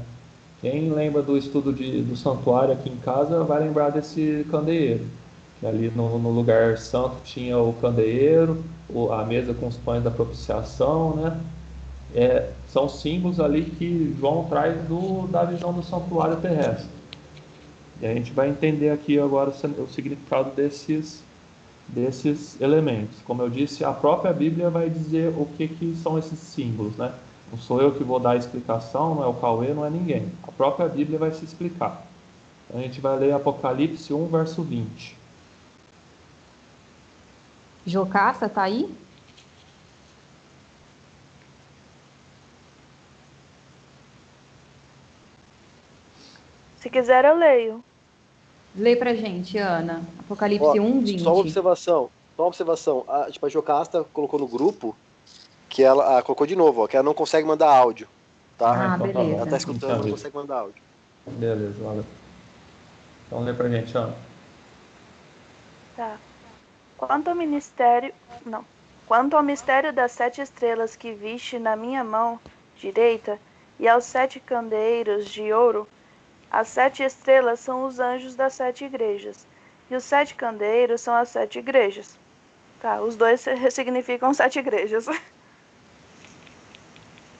Quem lembra do estudo do santuário aqui em casa vai lembrar desse candeeiro. Que ali no lugar santo tinha o candeeiro, a mesa com os pães da propiciação, né? São símbolos ali que João traz da visão do santuário terrestre. E a gente vai entender aqui agora o significado desses elementos. Como eu disse, a própria Bíblia vai dizer o que são esses símbolos, né? Não sou eu que vou dar a explicação, não é o Cauê, não é ninguém. A própria Bíblia vai se explicar. A gente vai ler Apocalipse 1, verso 20. Jocasta, tá aí? Se quiser, eu leio. Lê pra gente, Ana. Apocalipse 1, 20. Só uma observação. A Jocasta colocou no grupo que ela colocou de novo, que ela não consegue mandar áudio. Tá? Ah, beleza. Ela tá escutando, não Não consegue mandar áudio. Beleza, valeu. Então lê pra gente, Ana. Tá. Quanto ao mistério das 7 estrelas que viste na minha mão direita e aos 7 candeeiros de ouro, as 7 estrelas são os anjos das 7 igrejas, e os 7 candeeiros são as 7 igrejas. Tá, os dois significam 7 igrejas.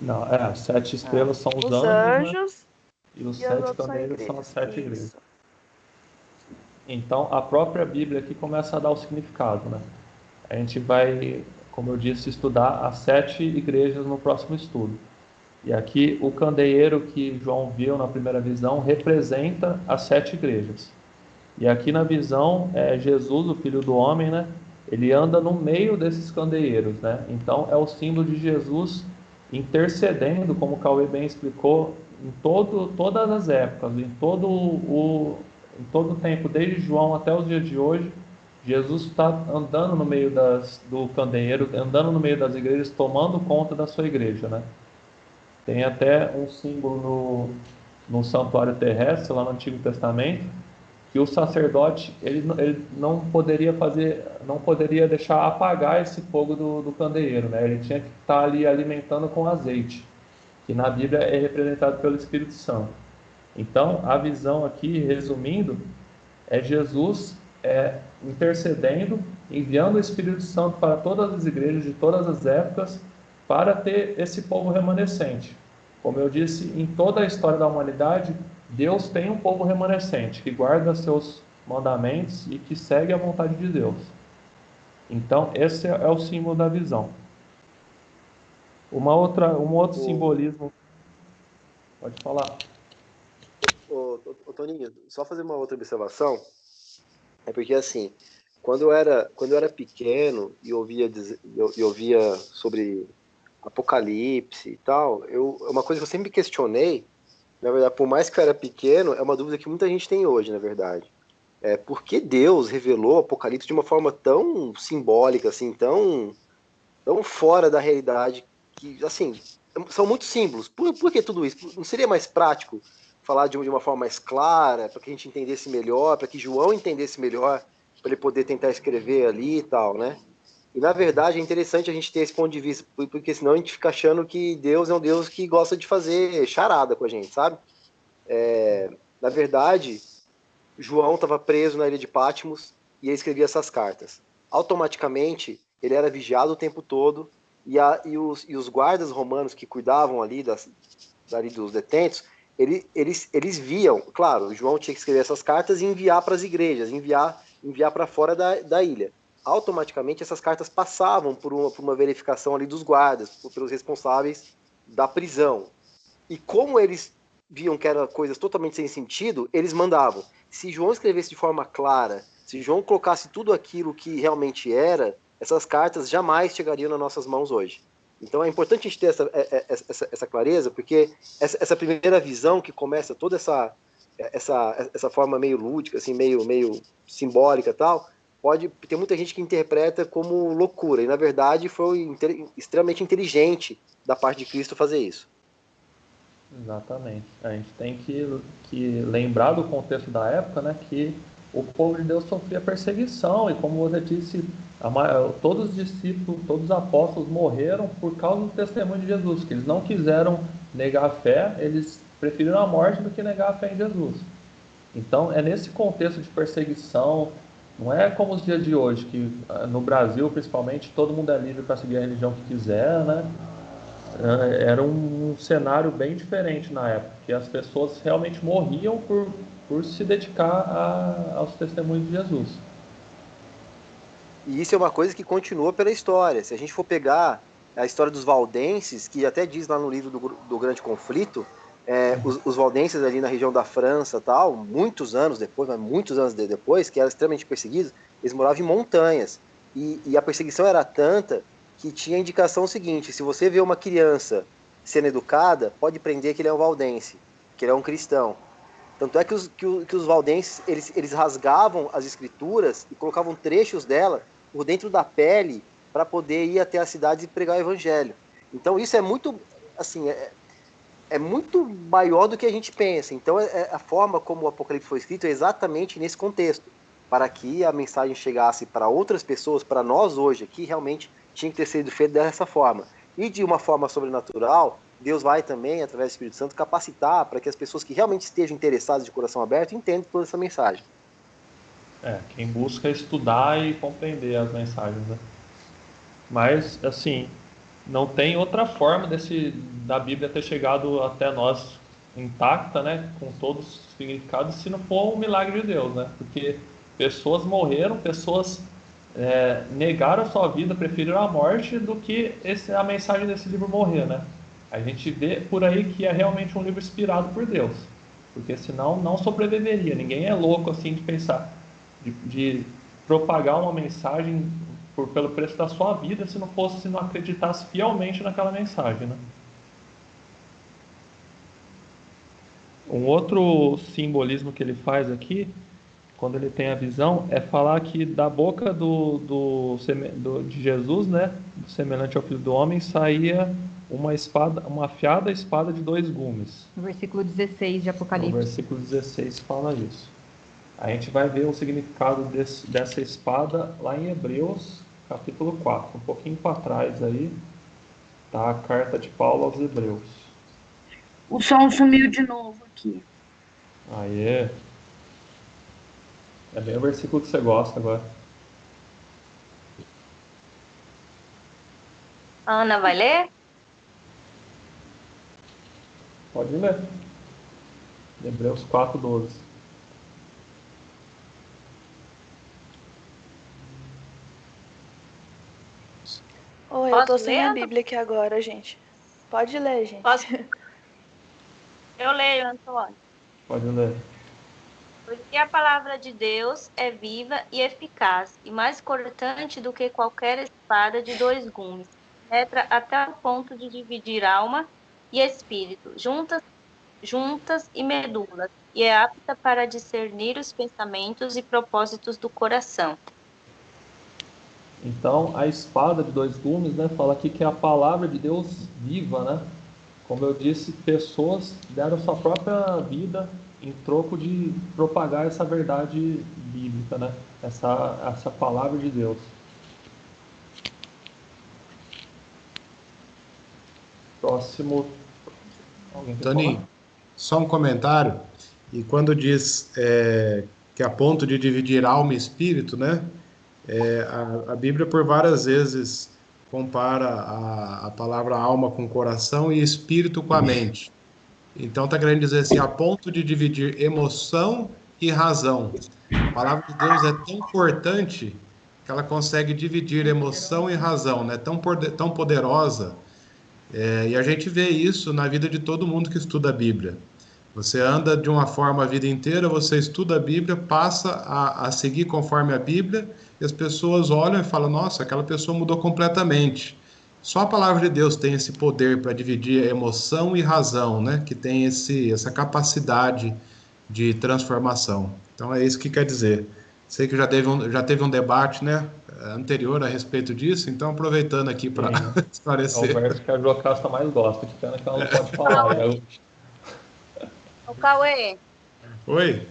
Não, as 7 estrelas são os Os anjos, né? anjos E os e as 7 outras são candeeiros são as igrejas. 7 igrejas. Isso. Então, a própria Bíblia aqui começa a dar o significado, né? A gente vai, como eu disse, estudar as 7 igrejas no próximo estudo. E aqui, o candeeiro que João viu na primeira visão representa as 7 igrejas. E aqui na visão, Jesus, o Filho do Homem, né? Ele anda no meio desses candeeiros, né? Então, é o símbolo de Jesus intercedendo, como o Cauê bem explicou, em todas as épocas, em todo o tempo, desde João até os dias de hoje, Jesus está andando no meio do candeeiro, andando no meio das igrejas, tomando conta da sua igreja, né? Tem até um símbolo no santuário terrestre, lá no Antigo Testamento, que o sacerdote ele não poderia deixar apagar esse fogo do candeeiro, né? Ele tinha que estar ali alimentando com azeite, que na Bíblia é representado pelo Espírito Santo. Então, a visão aqui, resumindo, é Jesus intercedendo, enviando o Espírito Santo para todas as igrejas de todas as épocas, para ter esse povo remanescente. Como eu disse, em toda a história da humanidade, Deus tem um povo remanescente, que guarda seus mandamentos e que segue a vontade de Deus. Então, esse é o símbolo da visão. Um outro simbolismo... Pode falar. Ô, Toninho, só fazer uma outra observação. É porque, assim, quando eu era pequeno e ouvia sobre Apocalipse e tal, uma coisa que eu sempre questionei, na verdade, por mais que eu era pequeno, é uma dúvida que muita gente tem hoje, na verdade. Por que Deus revelou o Apocalipse de uma forma tão simbólica, assim, tão fora da realidade, que, assim, são muitos símbolos. Por que tudo isso? Não seria mais prático falar de uma forma mais clara, para que a gente entendesse melhor, para que João entendesse melhor, para ele poder tentar escrever ali e tal, né? E, na verdade, é interessante a gente ter esse ponto de vista, porque senão a gente fica achando que Deus é um Deus que gosta de fazer charada com a gente, sabe? Na verdade, João estava preso na ilha de Patmos e ele escrevia essas cartas. Automaticamente, ele era vigiado o tempo todo e os guardas romanos que cuidavam ali dos detentos, eles viam, claro, João tinha que escrever essas cartas e enviar para as igrejas, enviar para fora da ilha. Automaticamente, essas cartas passavam por uma verificação ali dos guardas, pelos responsáveis da prisão. E como eles viam que eram coisas totalmente sem sentido, eles mandavam. Se João escrevesse de forma clara, se João colocasse tudo aquilo que realmente era, essas cartas jamais chegariam nas nossas mãos hoje. Então é importante a gente ter essa clareza, porque essa primeira visão que começa toda essa forma meio lúdica, assim, meio simbólica e tal, pode ter muita gente que interpreta como loucura, e na verdade foi extremamente inteligente da parte de Cristo fazer isso. Exatamente. A gente tem que lembrar do contexto da época, né, que o povo de Deus sofria perseguição, e como você disse, todos os discípulos, todos os apóstolos morreram por causa do testemunho de Jesus, que eles não quiseram negar a fé, eles preferiram a morte do que negar a fé em Jesus. Então, é nesse contexto de perseguição, não é como os dias de hoje, que no Brasil, principalmente, todo mundo é livre para seguir a religião que quiser, né? Era um cenário bem diferente na época, que as pessoas realmente morriam por se dedicar aos testemunhos de Jesus. E isso é uma coisa que continua pela história. Se a gente for pegar a história dos valdenses, que até diz lá no livro do Grande Conflito, os valdenses ali na região da França, tal, muitos anos depois, que eram extremamente perseguidos, eles moravam em montanhas. E a perseguição era tanta que tinha a indicação seguinte: se você vê uma criança sendo educada, pode prender que ele é um valdense, que ele é um cristão. Tanto é que os valdenses, eles rasgavam as escrituras e colocavam trechos dela por dentro da pele para poder ir até as cidades e pregar o evangelho. Então isso é muito, assim, é muito maior do que a gente pensa. Então, a forma como o Apocalipse foi escrito é exatamente nesse contexto, para que a mensagem chegasse para outras pessoas, para nós hoje aqui, realmente tinha que ter sido feito dessa forma. E de uma forma sobrenatural, Deus vai também, através do Espírito Santo, capacitar para que as pessoas que realmente estejam interessadas de coração aberto entendam toda essa mensagem. Quem busca estudar e compreender as mensagens, né? Mas, assim, não tem outra forma da Bíblia ter chegado até nós intacta, né? Com todos os significados, se não for um milagre de Deus, né? Porque pessoas morreram, pessoas negaram a sua vida, preferiram a morte do que a mensagem desse livro morrer, né? A gente vê por aí que é realmente um livro inspirado por Deus, porque senão não sobreviveria. Ninguém é louco assim de pensar, de propagar uma mensagem pelo preço da sua vida, se não acreditasse fielmente naquela mensagem, né? Um outro simbolismo que ele faz aqui, quando ele tem a visão, é falar que da boca de Jesus, né, semelhante ao Filho do Homem, saía uma afiada espada de 2 gumes. No versículo 16 de Apocalipse. No versículo 16 fala isso. A gente vai ver o significado dessa espada lá em Hebreus, capítulo 4. Um pouquinho para trás aí, tá a carta de Paulo aos Hebreus. O som sumiu de novo aqui. Aí é bem o versículo que você gosta agora. Ana, vai ler? Pode ler. Hebreus 4:12. Oi, eu tô sem a Bíblia aqui agora, gente. Pode ler, gente. Posso? Eu leio, Antônio. Pode ler. Porque a palavra de Deus é viva e eficaz, e mais cortante do que qualquer espada de 2 gumes. Penetra até o ponto de dividir alma e espírito, juntas e medulas, e é apta para discernir os pensamentos e propósitos do coração. Então, a espada de 2 gumes, né, fala aqui que é a palavra de Deus viva, né? Como eu disse, pessoas deram sua própria vida em troco de propagar essa verdade bíblica, né? Essa palavra de Deus. Próximo. Toninho, só um comentário. E quando diz que a ponto de dividir alma e espírito, né? A Bíblia por várias vezes compara a palavra alma com coração e espírito com a mente. Então está querendo dizer assim, a ponto de dividir emoção e razão. A palavra de Deus é tão importante que ela consegue dividir emoção e razão, né? Tão poderosa. E a gente vê isso na vida de todo mundo que estuda a Bíblia. Você anda de uma forma a vida inteira, você estuda a Bíblia, passa a seguir conforme a Bíblia, e as pessoas olham e falam, nossa, aquela pessoa mudou completamente. Só a palavra de Deus tem esse poder para dividir emoção e razão, né? Que tem essa capacidade de transformação. Então é isso que quer dizer. Sei que já teve um debate, né, anterior a respeito disso, então aproveitando aqui para esclarecer. É o verso que a Jocasta mais gosta, que pena que ela não pode falar. O Cauê. Oi.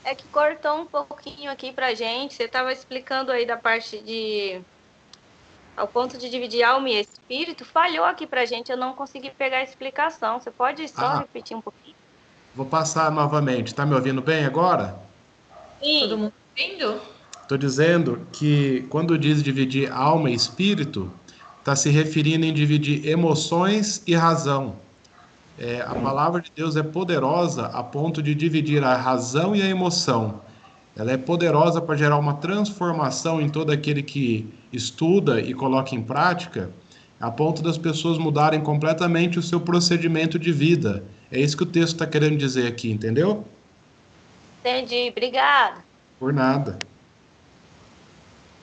É que cortou um pouquinho aqui pra gente. Você estava explicando aí da parte ao ponto de dividir alma e espírito. Falhou aqui pra gente, eu não consegui pegar a explicação. Você pode só repetir um pouquinho? Vou passar novamente. Tá me ouvindo bem agora? Sim. Todo mundo ouvindo? Estou dizendo que quando diz dividir alma e espírito, está se referindo em dividir emoções e razão. A palavra de Deus é poderosa a ponto de dividir a razão e a emoção. Ela é poderosa para gerar uma transformação em todo aquele que estuda e coloca em prática, a ponto das pessoas mudarem completamente o seu procedimento de vida. É isso que o texto está querendo dizer aqui, entendeu? Entendi, obrigada. Por nada.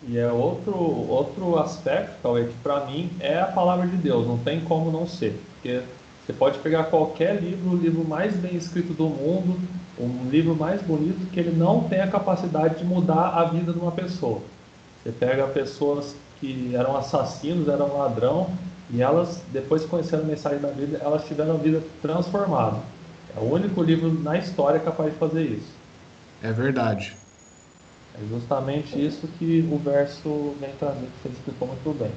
E é outro aspecto, Cauê, que para mim é a palavra de Deus, não tem como não ser. Porque você pode pegar qualquer livro, o livro mais bem escrito do mundo, um livro mais bonito, que ele não tem a capacidade de mudar a vida de uma pessoa. Você pega pessoas que eram assassinos, eram ladrão, E elas, depois que conheceram a mensagem da Bíblia, elas tiveram a vida transformada. É o único livro na história capaz de fazer isso. É verdade. É justamente isso que o verso vem trazer, que você explicou muito bem.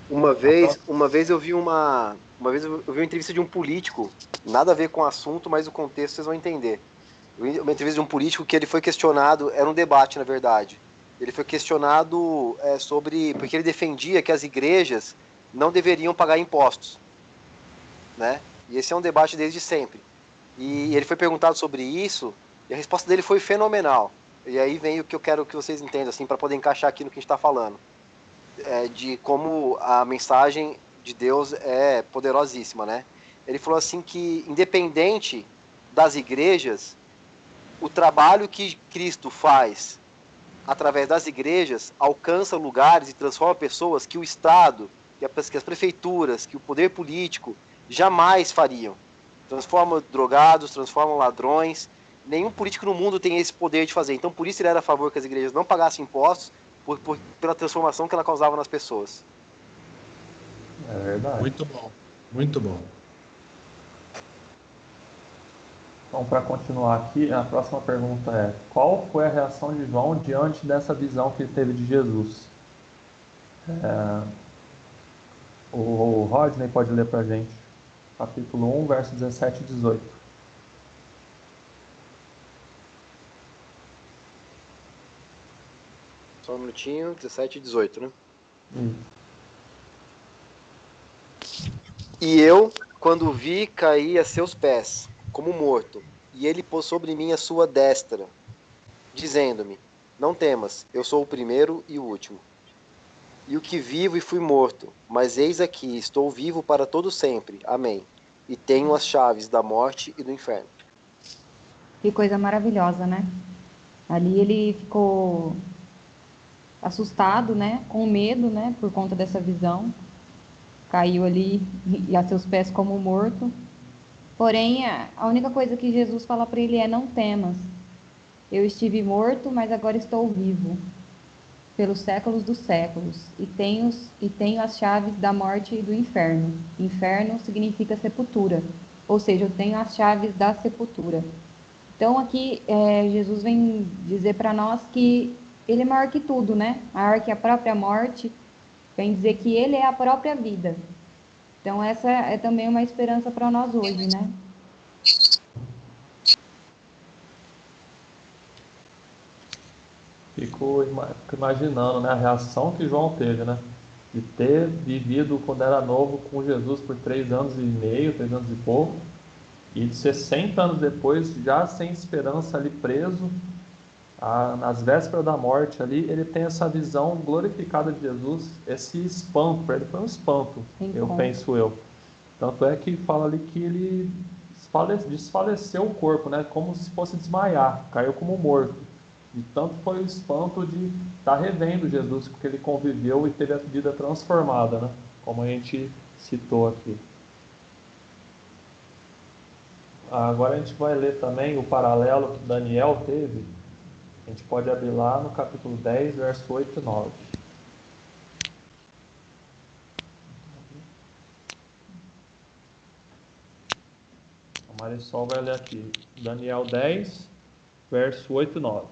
Uma vez eu vi uma vez eu vi uma entrevista de um político, nada a ver com o assunto, mas o contexto vocês vão entender. Uma entrevista de um político que ele foi questionado, era um debate, na verdade. Ele foi questionado sobre, porque ele defendia que as igrejas não deveriam pagar impostos, né? E esse é um debate desde sempre. E ele foi perguntado sobre isso, e a resposta dele foi fenomenal. E aí vem o que eu quero que vocês entendam, assim, para poder encaixar aqui no que a gente está falando. De como a mensagem de Deus é poderosíssima, né? Ele falou assim que, independente das igrejas, o trabalho que Cristo faz através das igrejas alcança lugares e transforma pessoas que o Estado, que as prefeituras, que o poder político jamais fariam. Transforma drogados, transforma ladrões. Nenhum político no mundo tem esse poder de fazer. Então, por isso ele era a favor que as igrejas não pagassem impostos, pela transformação que ela causava nas pessoas. É verdade. Muito bom. Muito bom. Então, para continuar aqui, a próxima pergunta é: qual foi a reação de João diante dessa visão que ele teve de Jesus? O Rodney pode ler para a gente. Capítulo 1, verso 17 e 18. Só um minutinho, 17 e 18, né? E eu, quando o vi, caí a seus pés, como morto, e ele pôs sobre mim a sua destra, dizendo-me: não temas, eu sou o primeiro e o último. E o que vivo e fui morto, mas eis aqui, estou vivo para todo sempre. Amém. E tenho as chaves da morte e do inferno. Que coisa maravilhosa, né? Ali ele ficou assustado, né? Com medo, né? Por conta dessa visão. Caiu ali e a seus pés como morto. Porém, a única coisa que Jesus fala para ele é: não temas. Eu estive morto, mas agora estou vivo pelos séculos dos séculos, e tenho as chaves da morte e do inferno. Inferno significa sepultura, ou seja, eu tenho as chaves da sepultura. Então aqui Jesus vem dizer para nós que ele é maior que tudo, né? Maior que a própria morte, vem dizer que ele é a própria vida. Então essa é também uma esperança para nós hoje, né? Fico imaginando, né, a reação que João teve, né? De ter vivido quando era novo com Jesus por 3 anos e meio, 3 anos e pouco, e de 60 anos depois, já sem esperança ali preso, nas vésperas da morte ali, ele tem essa visão glorificada de Jesus, esse espanto, para ele foi um espanto, penso eu. Tanto é que fala ali que ele desfaleceu o corpo, né? Como se fosse desmaiar, caiu como morto. E tanto foi o espanto de estar revendo Jesus, porque ele conviveu e teve a vida transformada, né? Como a gente citou aqui. Agora a gente vai ler também o paralelo que Daniel teve. A gente pode abrir lá no capítulo 10, verso 8 e 9. A Marisol vai ler aqui. Daniel 10, verso 8 e 9.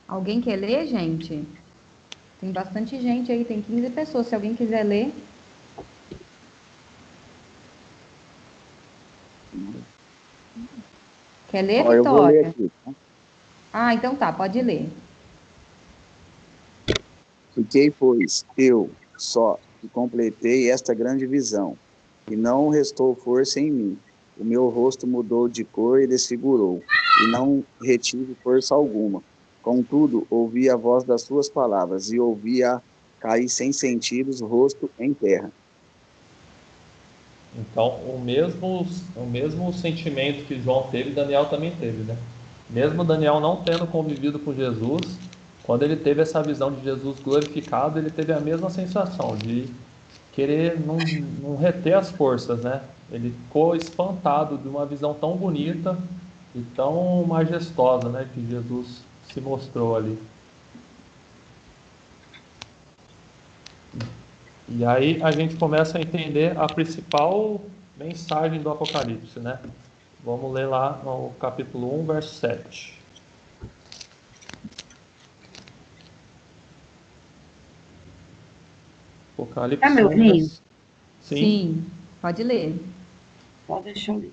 Alguém quer ler, gente? Tem bastante gente aí, tem 15 pessoas. Se alguém quiser ler. Quer ler, Vitória? Eu vou ler aqui, tá? Ah, então tá, pode ler. Fiquei, pois, eu só que completei esta grande visão, e não restou força em mim. O meu rosto mudou de cor e desfigurou, e não retive força alguma. Contudo, ouvi a voz das suas palavras, e ouvi-a cair sem sentidos, rosto em terra. Então, o mesmo sentimento que João teve, Daniel também teve, né? Mesmo Daniel não tendo convivido com Jesus, quando ele teve essa visão de Jesus glorificado, ele teve a mesma sensação de querer não reter as forças, né? Ele ficou espantado de uma visão tão bonita e tão majestosa, né? Que Jesus se mostrou ali. E aí a gente começa a entender a principal mensagem do Apocalipse, né? Vamos ler lá no capítulo 1, verso 7. Apocalipse Tá me 1, ouvindo? verso... Sim, pode ler. Então, deixa eu ler.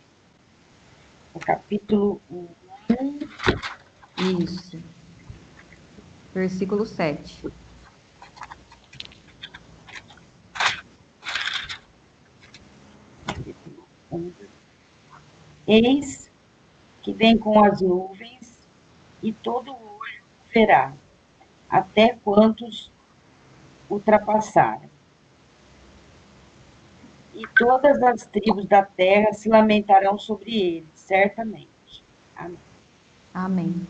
O capítulo 1. Isso. Versículo 7. Eis que vem com as nuvens, e todo olho o verá, até quantos ultrapassaram. E todas as tribos da terra se lamentarão sobre ele, certamente. Amém. Amém.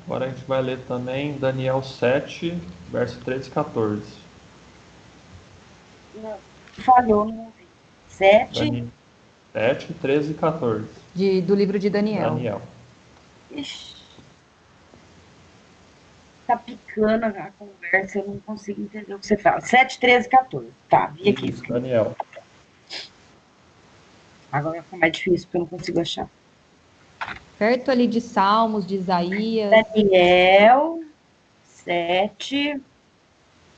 Agora a gente vai ler também Daniel 7, verso 13 e 14. Não, falhou, não ouvi. 7. 7, 13 e 14. Do livro de Daniel. Daniel. Ixi. Tá picando a conversa, eu não consigo entender o que você fala. 7, 13, 14. Tá, vi aqui. Isso, Daniel. Agora fica mais difícil, porque eu não consigo achar. Perto ali de Salmos, de Isaías. Daniel 7.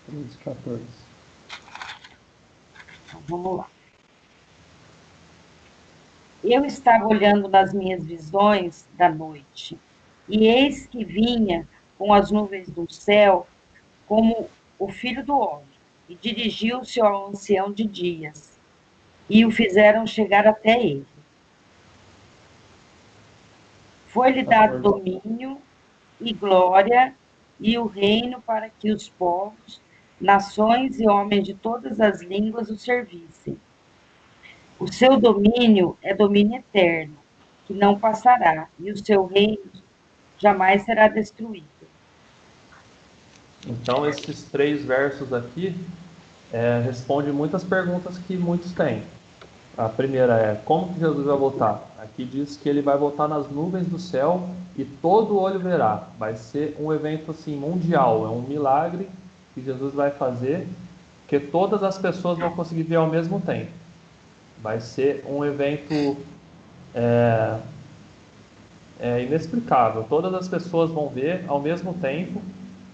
13 e 14. Então, vamos lá. Eu estava olhando nas minhas visões da noite, e eis que vinha com as nuvens do céu como o filho do homem, e dirigiu-se ao ancião de dias, e o fizeram chegar até ele. Foi-lhe dado domínio e glória e o reino para que os povos, nações e homens de todas as línguas o servissem. O seu domínio é domínio eterno, que não passará, e o seu reino jamais será destruído. Então, esses 3 versos aqui respondem muitas perguntas que muitos têm. A primeira é, como que Jesus vai voltar? Aqui diz que ele vai voltar nas nuvens do céu e todo olho verá. Vai ser um evento assim, mundial, é um milagre que Jesus vai fazer, que todas as pessoas vão conseguir ver ao mesmo tempo. Vai ser um evento inexplicável. Todas as pessoas vão ver ao mesmo tempo,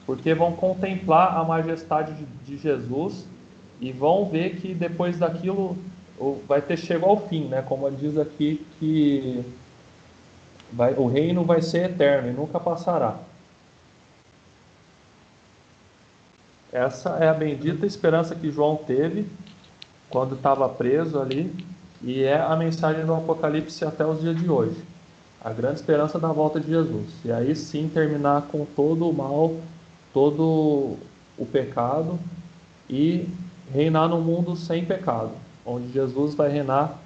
porque vão contemplar a majestade de Jesus e vão ver que depois daquilo vai ter chegado ao fim, né? Como diz aqui, que o reino vai ser eterno e nunca passará. Essa é a bendita esperança que João teve quando estava preso ali, e é a mensagem do Apocalipse até os dias de hoje. A grande esperança da volta de Jesus. E aí sim terminar com todo o mal, todo o pecado e reinar num mundo sem pecado, onde Jesus vai reinar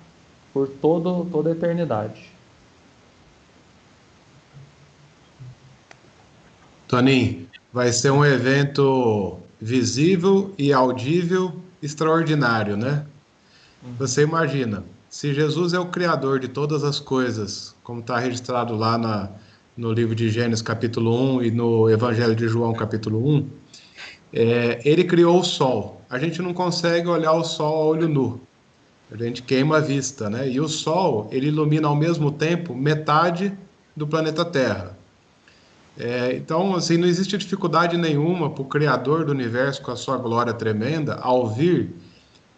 por toda a eternidade. Toninho, vai ser um evento visível e audível extraordinário, né? Você imagina, se Jesus é o Criador de todas as coisas, como está registrado lá no livro de Gênesis capítulo 1 e no Evangelho de João capítulo 1, ele criou o sol. A gente não consegue olhar o sol a olho nu. A gente queima a vista, né? E o sol, ele ilumina ao mesmo tempo metade do planeta Terra. Então, assim, não existe dificuldade nenhuma para o Criador do universo, com a sua glória tremenda, ao vir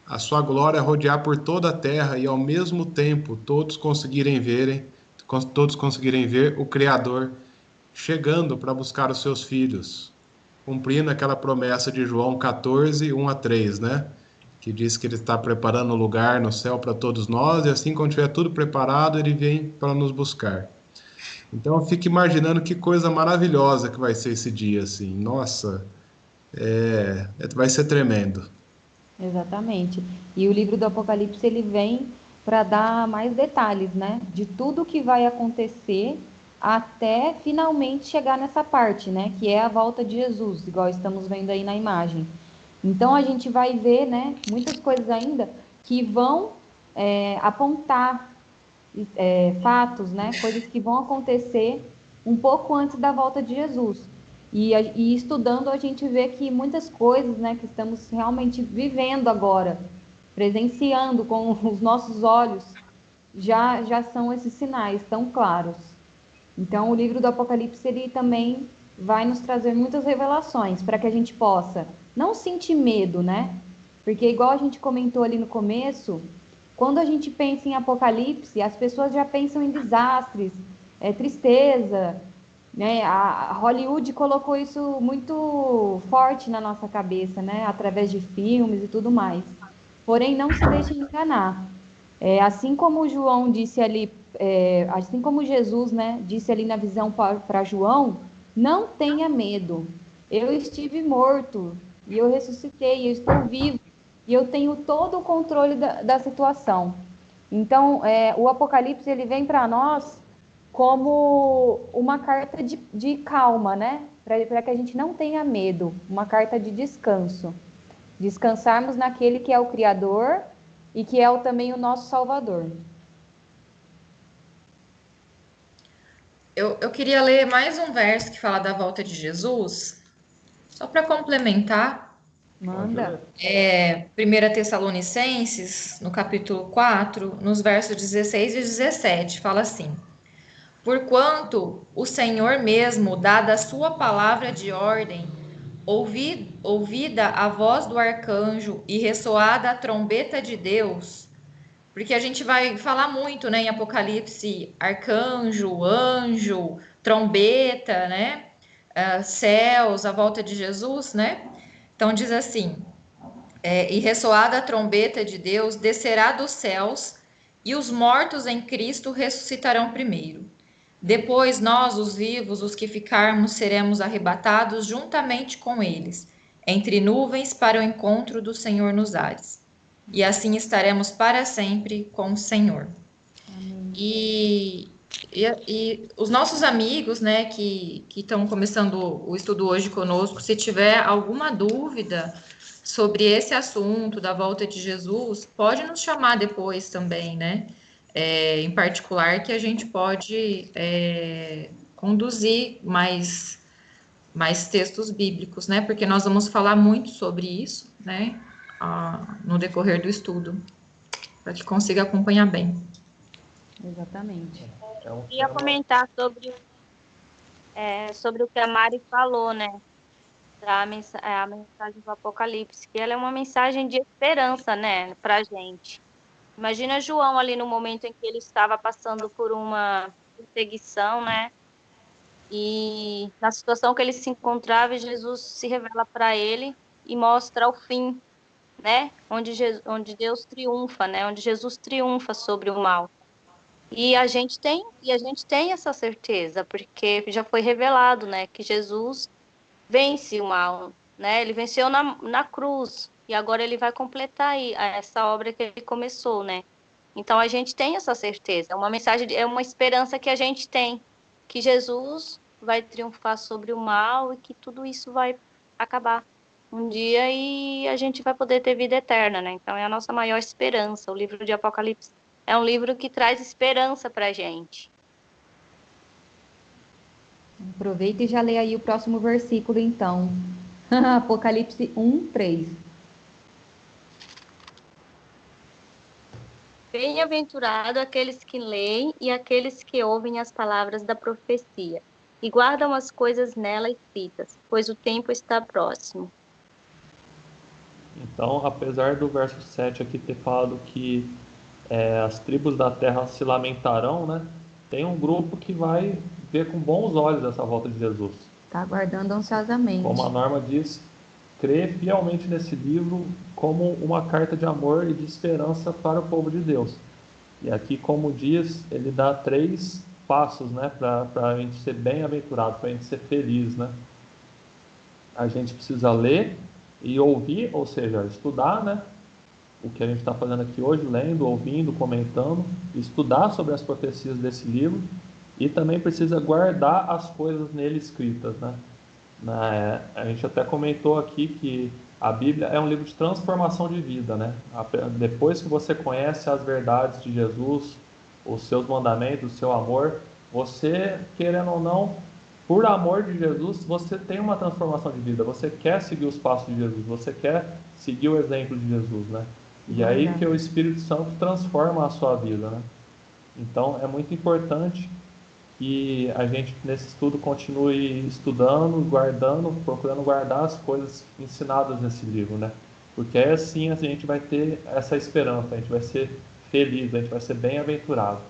a sua glória rodear por toda a Terra e, ao mesmo tempo, todos conseguirem ver o Criador chegando para buscar os seus filhos, cumprindo aquela promessa de João 14, 1-3, né? Que diz que ele está preparando um lugar no céu para todos nós, e assim, quando tiver tudo preparado, ele vem para nos buscar. Então, eu fico imaginando que coisa maravilhosa que vai ser esse dia, assim. Nossa, vai ser tremendo. Exatamente. E o livro do Apocalipse, ele vem para dar mais detalhes, né? De tudo que vai acontecer até finalmente chegar nessa parte, né? Que é a volta de Jesus, igual estamos vendo aí na imagem. Então, a gente vai ver, né? Muitas coisas ainda que vão apontar fatos, né? Coisas que vão acontecer um pouco antes da volta de Jesus. E estudando, a gente vê que muitas coisas, né, que estamos realmente vivendo agora, presenciando com os nossos olhos, já são esses sinais tão claros. Então, o livro do Apocalipse, ele também vai nos trazer muitas revelações para que a gente possa não sentir medo, né? Porque, igual a gente comentou ali no começo, quando a gente pensa em Apocalipse, as pessoas já pensam em desastres, tristeza, né? A Hollywood colocou isso muito forte na nossa cabeça, né? Através de filmes e tudo mais. Porém, não se deixe enganar. Assim como João disse ali, assim como Jesus, né, disse ali na visão para João, não tenha medo. Eu estive morto e eu ressuscitei, eu estou vivo e eu tenho todo o controle da situação. Então, o Apocalipse ele vem para nós como uma carta de calma, né? Para que a gente não tenha medo, uma carta de descanso. Descansarmos naquele que é o Criador e que é também o nosso Salvador. Eu queria ler mais um verso que fala da volta de Jesus, só para complementar. Manda. 1 Tessalonicenses, no capítulo 4, nos versos 16 e 17, fala assim: Porquanto o Senhor mesmo, dada a sua palavra de ordem, ouvida a voz do arcanjo e ressoada a trombeta de Deus, porque a gente vai falar muito, né, em Apocalipse, arcanjo, anjo, trombeta, né, céus, a volta de Jesus, né? Então diz assim: e ressoada a trombeta de Deus, descerá dos céus, e os mortos em Cristo ressuscitarão primeiro. Depois nós, os vivos, os que ficarmos, seremos arrebatados juntamente com eles, entre nuvens para o encontro do Senhor nos ares. E assim estaremos para sempre com o Senhor. E os nossos amigos, né, que estão começando o estudo hoje conosco, se tiver alguma dúvida sobre esse assunto da volta de Jesus, pode nos chamar depois também, né? Em particular, que a gente pode conduzir mais textos bíblicos, né? Porque nós vamos falar muito sobre isso, né? No decorrer do estudo, para que consiga acompanhar bem. Exatamente. Eu ia comentar sobre o que a Mari falou, né? A mensagem do Apocalipse, que ela é uma mensagem de esperança, né, pra gente. Imagina João ali no momento em que ele estava passando por uma perseguição, né? E na situação que ele se encontrava, Jesus se revela para ele e mostra o fim, né? Onde Deus triunfa, né? Onde Jesus triunfa sobre o mal. E a gente tem essa certeza, porque já foi revelado, né, que Jesus vence o mal, né? Ele venceu na cruz e agora ele vai completar aí essa obra que ele começou, né? Então a gente tem essa certeza, é uma mensagem, é uma esperança que a gente tem, que Jesus vai triunfar sobre o mal e que tudo isso vai acabar um dia e a gente vai poder ter vida eterna, né? Então é a nossa maior esperança. O livro de Apocalipse é um livro que traz esperança para a gente. Aproveita e já lê aí o próximo versículo, então. Apocalipse 1:3. Bem-aventurado aqueles que leem e aqueles que ouvem as palavras da profecia e guardam as coisas nela escritas, pois o tempo está próximo. Então, apesar do verso 7 aqui ter falado que as tribos da terra se lamentarão, né? Tem um grupo que vai ver com bons olhos essa volta de Jesus. Está aguardando ansiosamente. Como a Norma diz, crê fielmente nesse livro como uma carta de amor e de esperança para o povo de Deus. E aqui, como diz, ele dá 3 passos, né, para a gente ser bem-aventurado, para a gente ser feliz, né? A gente precisa ler e ouvir, ou seja, estudar, né? O que a gente está fazendo aqui hoje, lendo, ouvindo, comentando, estudar sobre as profecias desse livro e também precisa guardar as coisas nele escritas, né? A gente até comentou aqui que a Bíblia é um livro de transformação de vida, né? Depois que você conhece as verdades de Jesus, os seus mandamentos, o seu amor, você, querendo ou não, por amor de Jesus, você tem uma transformação de vida, você quer seguir os passos de Jesus, você quer seguir o exemplo de Jesus, né? E aí que o Espírito Santo transforma a sua vida, né? Então, é muito importante que a gente, nesse estudo, continue estudando, guardando, procurando guardar as coisas ensinadas nesse livro, né? Porque aí, assim, a gente vai ter essa esperança, a gente vai ser feliz, a gente vai ser bem-aventurado.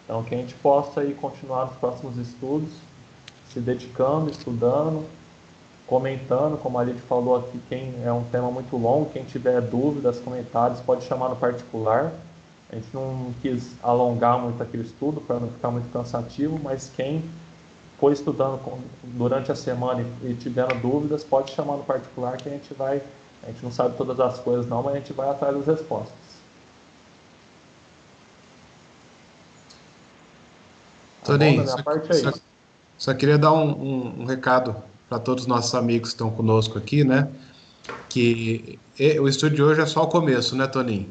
Então, que a gente possa aí continuar nos próximos estudos, se dedicando, estudando, comentando, como a Lid falou aqui, quem é um tema muito longo, quem tiver dúvidas, comentários, pode chamar no particular. A gente não quis alongar muito aquele estudo para não ficar muito cansativo, mas quem for estudando durante a semana e tiver dúvidas, pode chamar no particular que a gente não sabe todas as coisas não, mas a gente vai atrás das respostas. Toninho, da minha parte é isso. Só queria dar um recado para todos os nossos amigos que estão conosco aqui, né? Que o estudo de hoje é só o começo, né, Toninho?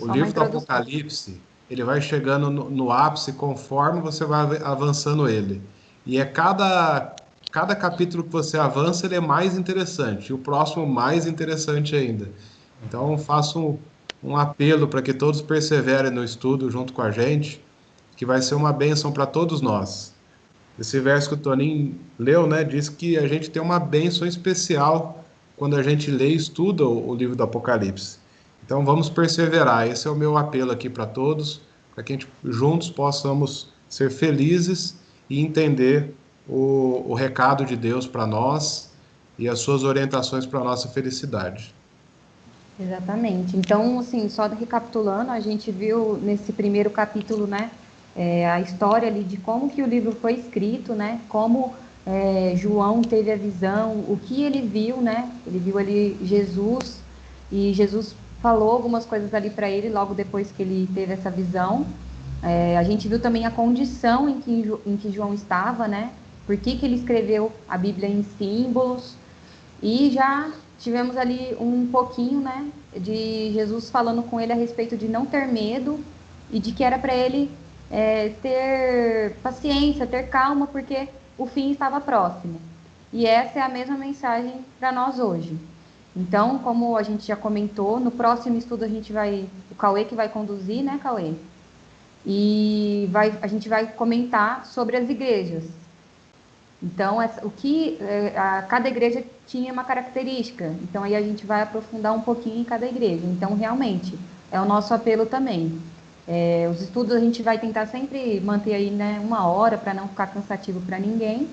O livro do Apocalipse, ele vai chegando no ápice conforme você vai avançando ele. E cada capítulo que você avança, ele é mais interessante. E o próximo mais interessante ainda. Então, faço um apelo para que todos perseverem no estudo junto com a gente, que vai ser uma bênção para todos nós. Esse verso que o Toninho leu, né, diz que a gente tem uma bênção especial quando a gente lê e estuda o livro do Apocalipse. Então vamos perseverar. Esse é o meu apelo aqui para todos, para que a gente juntos possamos ser felizes e entender o recado de Deus para nós e as suas orientações para a nossa felicidade. Exatamente. Então, assim, só recapitulando, a gente viu nesse primeiro capítulo, né, a história ali de como que o livro foi escrito, né, como João teve a visão, o que ele viu, né, ele viu ali Jesus, e Jesus falou algumas coisas ali para ele logo depois que ele teve essa visão. A gente viu também a condição em que João estava, né, por que ele escreveu a Bíblia em símbolos, e já tivemos ali um pouquinho, né, de Jesus falando com ele a respeito de não ter medo e de que era para ele ter paciência, ter calma, porque o fim estava próximo. E essa é a mesma mensagem para nós hoje. Então, como a gente já comentou, no próximo estudo o Cauê que vai conduzir, né, Cauê? E a gente vai comentar sobre as igrejas. Então, cada igreja tinha uma característica. Então, aí a gente vai aprofundar um pouquinho em cada igreja. Então, realmente, é o nosso apelo também. Os estudos a gente vai tentar sempre manter aí, né, 1 hora, para não ficar cansativo para ninguém.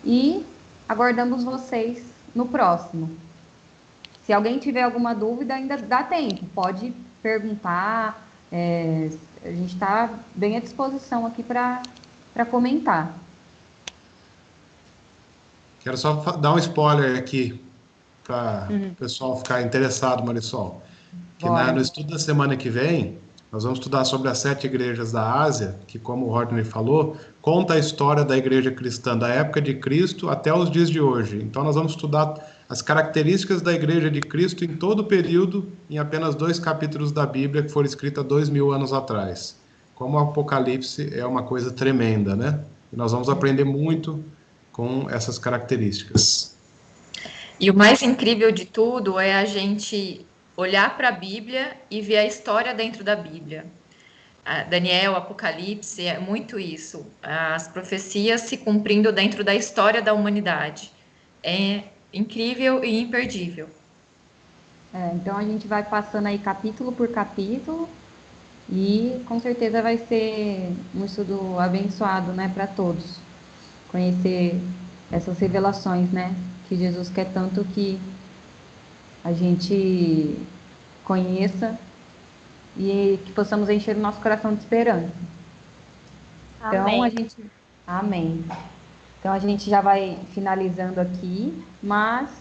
E aguardamos vocês no próximo. Se alguém tiver alguma dúvida, ainda dá tempo. Pode perguntar. A gente está bem à disposição aqui para comentar. Quero só dar um spoiler aqui para o pessoal ficar interessado, Marisol. Que no estudo da semana que vem, nós vamos estudar sobre as 7 igrejas da Ásia, que, como o Rodney falou, conta a história da igreja cristã da época de Cristo até os dias de hoje. Então, nós vamos estudar as características da igreja de Cristo em todo o período, em apenas 2 capítulos da Bíblia que foram escritos há 2000 anos atrás. Como o Apocalipse é uma coisa tremenda, né? E nós vamos aprender muito com essas características. E o mais incrível de tudo é a gente olhar para a Bíblia e ver a história dentro da Bíblia. Daniel, Apocalipse, é muito isso. As profecias se cumprindo dentro da história da humanidade. É incrível e imperdível. Então a gente vai passando aí capítulo por capítulo e com certeza vai ser um estudo abençoado, né, para todos. Conhecer essas revelações, né, que Jesus quer tanto que a gente conheça e que possamos encher o nosso coração de esperança. Amém. Amém. Então a gente já vai finalizando aqui, mas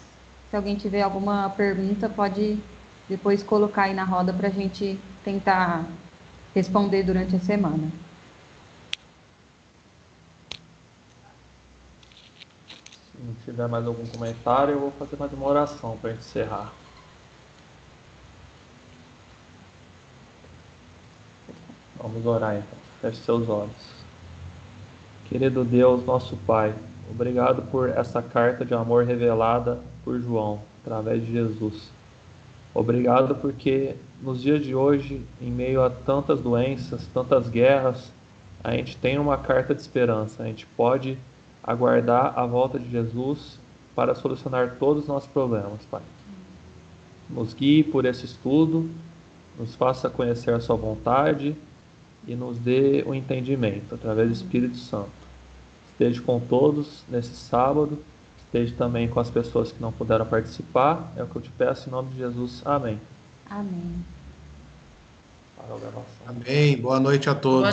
se alguém tiver alguma pergunta, pode depois colocar aí na roda para a gente tentar responder durante a semana. Se não tiver mais algum comentário, eu vou fazer mais uma oração para encerrar. Vamos orar então. Feche seus olhos. Querido Deus, nosso Pai, obrigado por essa carta de amor revelada por João, através de Jesus. Obrigado porque nos dias de hoje, em meio a tantas doenças, tantas guerras, a gente tem uma carta de esperança. A gente pode aguardar a volta de Jesus para solucionar todos os nossos problemas, Pai. Nos guie por esse estudo, nos faça conhecer a sua vontade e nos dê o entendimento através do Espírito Santo. Esteja com todos nesse sábado, esteja também com as pessoas que não puderam participar. É o que eu te peço em nome de Jesus. Amém. Amém. Amém. Boa noite a todos.